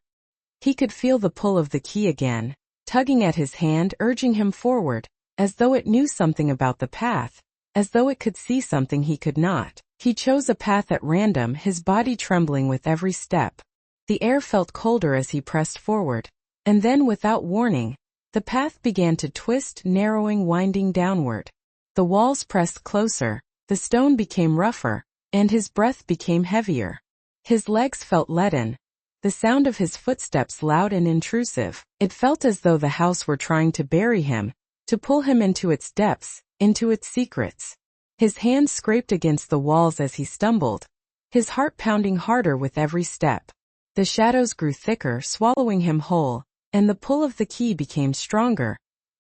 He could feel the pull of the key again, tugging at his hand, urging him forward, as though it knew something about the path, as though it could see something he could not. He chose a path at random, his body trembling with every step. The air felt colder as he pressed forward, and then, without warning, the path began to twist, narrowing, winding downward. The walls pressed closer, the stone became rougher, and his breath became heavier. His legs felt leaden, the sound of his footsteps loud and intrusive. It felt as though the house were trying to bury him, to pull him into its depths, into its secrets. His hands scraped against the walls as he stumbled, his heart pounding harder with every step. The shadows grew thicker, swallowing him whole, and the pull of the key became stronger,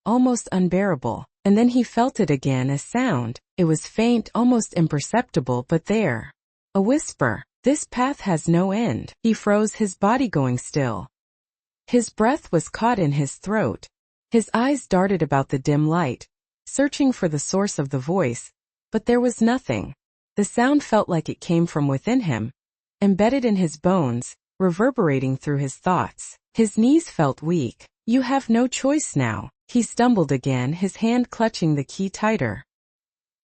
almost unbearable. And then he felt it again, a sound. It was faint, almost imperceptible, but there. A whisper. This path has no end. He froze, his body going still. His breath was caught in his throat. His eyes darted about the dim light, searching for the source of the voice, but there was nothing. The sound felt like it came from within him, embedded in his bones, reverberating through his thoughts. His knees felt weak. You have no choice now. He stumbled again, his hand clutching the key tighter.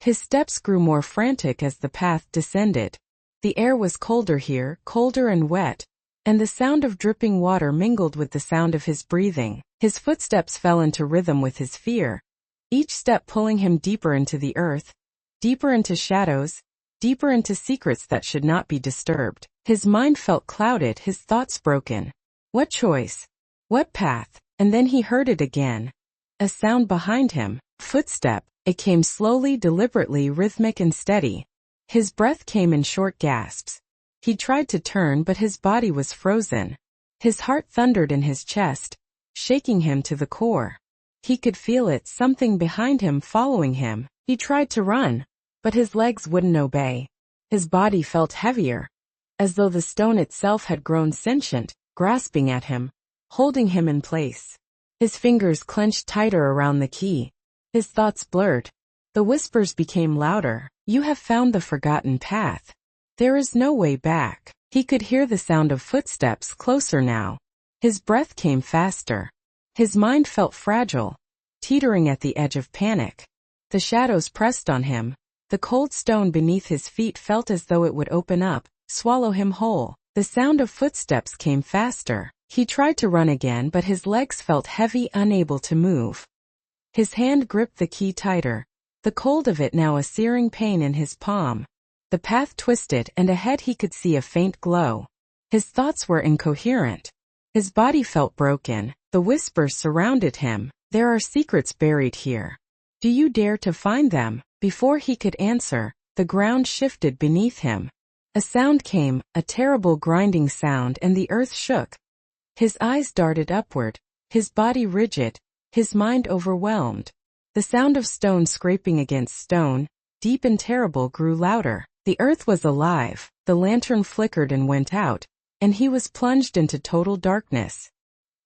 His steps grew more frantic as the path descended. The air was colder here, colder and wet, and the sound of dripping water mingled with the sound of his breathing. His footsteps fell into rhythm with his fear, each step pulling him deeper into the earth, deeper into shadows, deeper into secrets that should not be disturbed. His mind felt clouded, his thoughts broken. What choice? What path? And then he heard it again. A sound behind him. Footstep. It came slowly, deliberately, rhythmic and steady. His breath came in short gasps. He tried to turn, but his body was frozen. His heart thundered in his chest, shaking him to the core. He could feel it, something behind him following him. He tried to run, but his legs wouldn't obey. His body felt heavier, as though the stone itself had grown sentient, grasping at him, holding him in place. His fingers clenched tighter around the key. His thoughts blurred. The whispers became louder. You have found the forgotten path. There is no way back. He could hear the sound of footsteps closer now. His breath came faster. His mind felt fragile, teetering at the edge of panic. The shadows pressed on him. The cold stone beneath his feet felt as though it would open up, swallow him whole. The sound of footsteps came faster. He tried to run again, but his legs felt heavy, unable to move. His hand gripped the key tighter, the cold of it now a searing pain in his palm. The path twisted, and ahead he could see a faint glow. His thoughts were incoherent. His body felt broken. The whispers surrounded him. There are secrets buried here. Do you dare to find them? Before he could answer, the ground shifted beneath him. A sound came, a terrible grinding sound, and the earth shook. His eyes darted upward, his body rigid, his mind overwhelmed. The sound of stone scraping against stone, deep and terrible, grew louder. The earth was alive. The lantern flickered and went out, and he was plunged into total darkness.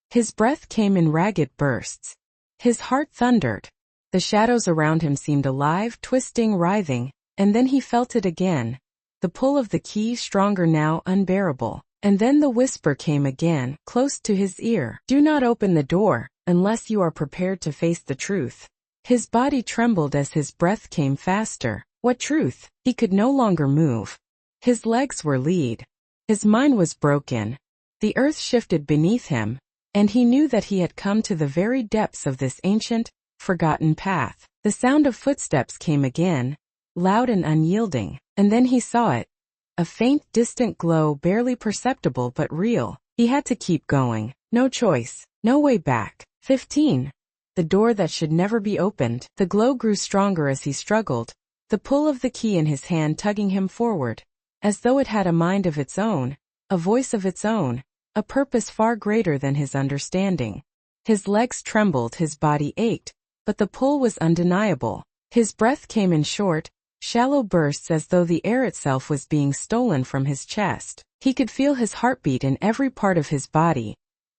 His breath came in ragged bursts. His heart thundered. The shadows around him seemed alive, twisting, writhing, and then he felt it again. The pull of the key, stronger now, unbearable. And then the whisper came again, close to his ear. Do not open the door, unless you are prepared to face the truth. His body trembled as his breath came faster. What truth? He could no longer move. His legs were lead. His mind was broken. The earth shifted beneath him, and he knew that he had come to the very depths of this ancient, forgotten path. The sound of footsteps came again, loud and unyielding, and then he saw it. A faint, distant glow, barely perceptible but real. He had to keep going. No choice. No way back. 15. The door that should never be opened. The glow grew stronger as he struggled, the pull of the key in his hand tugging him forward, as though it had a mind of its own, a voice of its own, a purpose far greater than his understanding. His legs trembled, his body ached, but the pull was undeniable. His breath came in short, shallow bursts as though the air itself was being stolen from his chest. He could feel his heartbeat in every part of his body,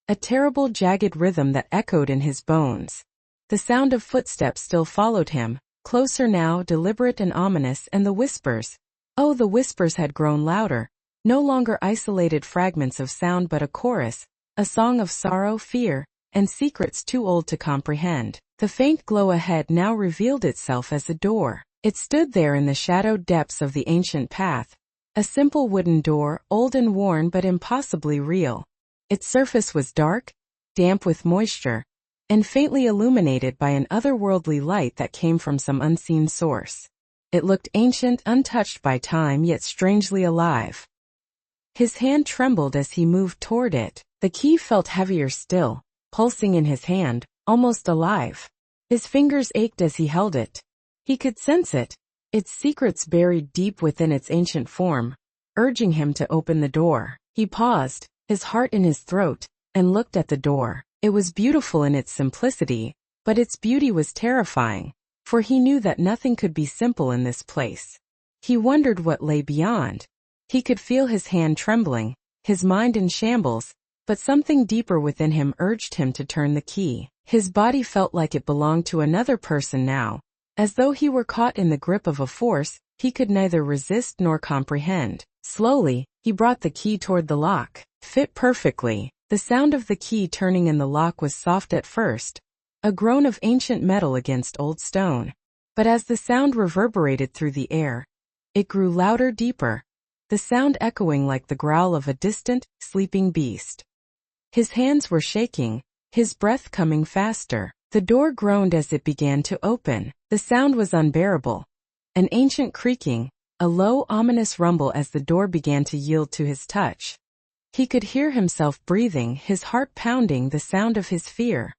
a terrible jagged rhythm that echoed in his bones. The sound of footsteps still followed him, closer now, deliberate and ominous, and the whispers. Oh, the whispers had grown louder, no longer isolated fragments of sound but a chorus, a song of sorrow, fear, and secrets too old to comprehend. The faint glow ahead now revealed itself as a door. It stood there in the shadowed depths of the ancient path, a simple wooden door, old and worn but impossibly real. Its surface was dark, damp with moisture, and faintly illuminated by an otherworldly light that came from some unseen source. It looked ancient, untouched by time, yet strangely alive. His hand trembled as he moved toward it. The key felt heavier still, pulsing in his hand, almost alive. His fingers ached as he held it. He could sense it, its secrets buried deep within its ancient form, urging him to open the door. He paused, his heart in his throat, and looked at the door. It was beautiful in its simplicity, but its beauty was terrifying, for he knew that nothing could be simple in this place. He wondered what lay beyond. He could feel his hand trembling, his mind in shambles, but something deeper within him urged him to turn the key. His body felt like it belonged to another person now, as though he were caught in the grip of a force he could neither resist nor comprehend. Slowly, he brought the key toward the lock. Fit perfectly. The sound of the key turning in the lock was soft at first, a groan of ancient metal against old stone. But as the sound reverberated through the air, it grew louder, deeper, the sound echoing like the growl of a distant, sleeping beast. His hands were shaking, his breath coming faster. The door groaned as it began to open. The sound was unbearable. An ancient creaking, a low, ominous rumble as the door began to yield to his touch. He could hear himself breathing, his heart pounding, the sound of his fear.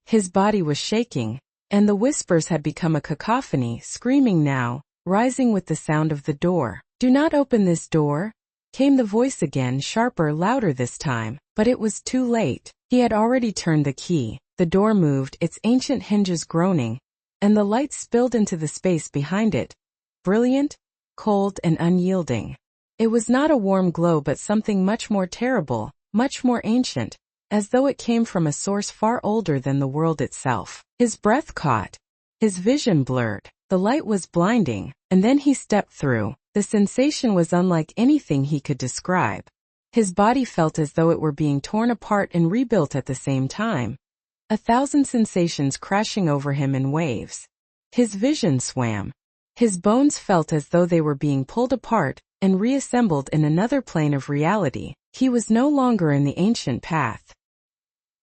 His body was shaking, and the whispers had become a cacophony, screaming now, rising with the sound of the door. Do not open this door, came the voice again, sharper, louder this time. But it was too late. He had already turned the key. The door moved, its ancient hinges groaning, and the light spilled into the space behind it, brilliant, cold, and unyielding. It was not a warm glow but something much more terrible, much more ancient, as though it came from a source far older than the world itself. His breath caught, his vision blurred. The light was blinding, and then he stepped through. The sensation was unlike anything he could describe. His body felt as though it were being torn apart and rebuilt at the same time. 1,000 sensations crashing over him in waves. His vision swam. His bones felt as though they were being pulled apart and reassembled in another plane of reality. He was no longer in the ancient path.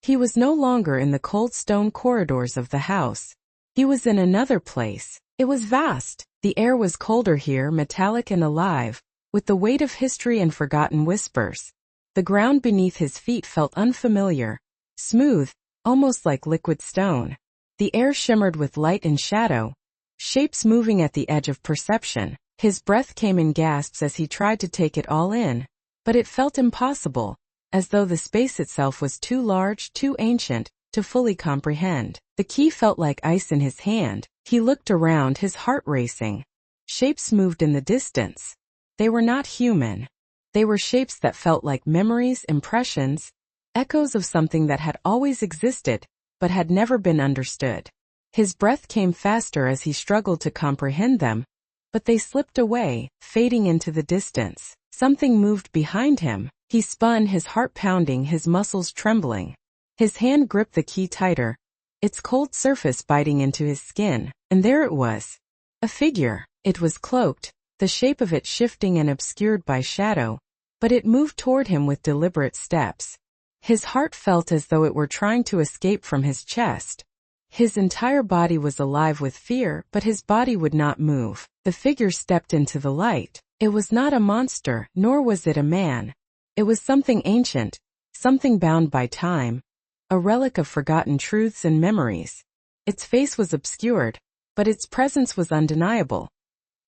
He was no longer in the cold stone corridors of the house. He was in another place. It was vast. The air was colder here, metallic and alive, with the weight of history and forgotten whispers. The ground beneath his feet felt unfamiliar, smooth, almost like liquid stone. The air shimmered with light and shadow, shapes moving at the edge of perception. His breath came in gasps as he tried to take it all in, but it felt impossible, as though the space itself was too large, too ancient, to fully comprehend. The key felt like ice in his hand. He looked around, his heart racing. Shapes moved in the distance. They were not human. They were shapes that felt like memories, impressions, echoes of something that had always existed, but had never been understood. His breath came faster as he struggled to comprehend them, but they slipped away, fading into the distance. Something moved behind him. He spun, his heart pounding, his muscles trembling. His hand gripped the key tighter, its cold surface biting into his skin, and there it was. A figure. It was cloaked, the shape of it shifting and obscured by shadow, but it moved toward him with deliberate steps. His heart felt as though it were trying to escape from his chest. His entire body was alive with fear, but his body would not move. The figure stepped into the light. It was not a monster, nor was it a man. It was something ancient, something bound by time, a relic of forgotten truths and memories. Its face was obscured, but its presence was undeniable.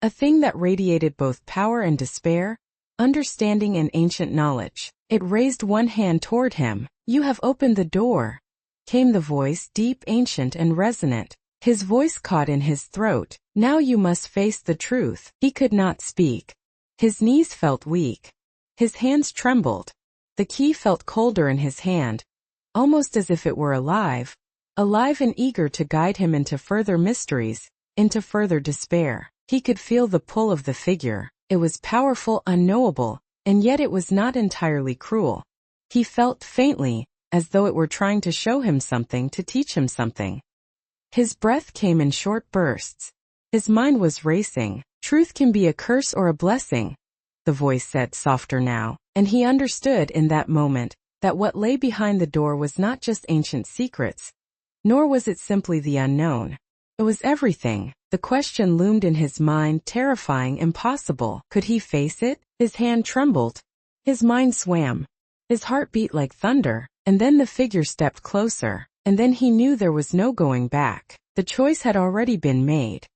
A thing that radiated both power and despair, understanding and ancient knowledge. It raised one hand toward him. "You have opened the door," came the voice, deep, ancient, and resonant. His voice caught in his throat. "Now you must face the truth." He could not speak. His knees felt weak. His hands trembled. The key felt colder in his hand, almost as if it were alive and eager to guide him into further mysteries, into further despair. He could feel the pull of the figure. It was powerful, unknowable, and yet it was not entirely cruel. He felt faintly, as though it were trying to show him something, to teach him something. His breath came in short bursts. His mind was racing. "Truth can be a curse or a blessing," the voice said, softer now, and he understood in that moment that what lay behind the door was not just ancient secrets, nor was it simply the unknown. It was everything. The question loomed in his mind, terrifying, impossible. Could he face it? His hand trembled. His mind swam. His heart beat like thunder. And then the figure stepped closer. And then he knew there was no going back. The choice had already been made.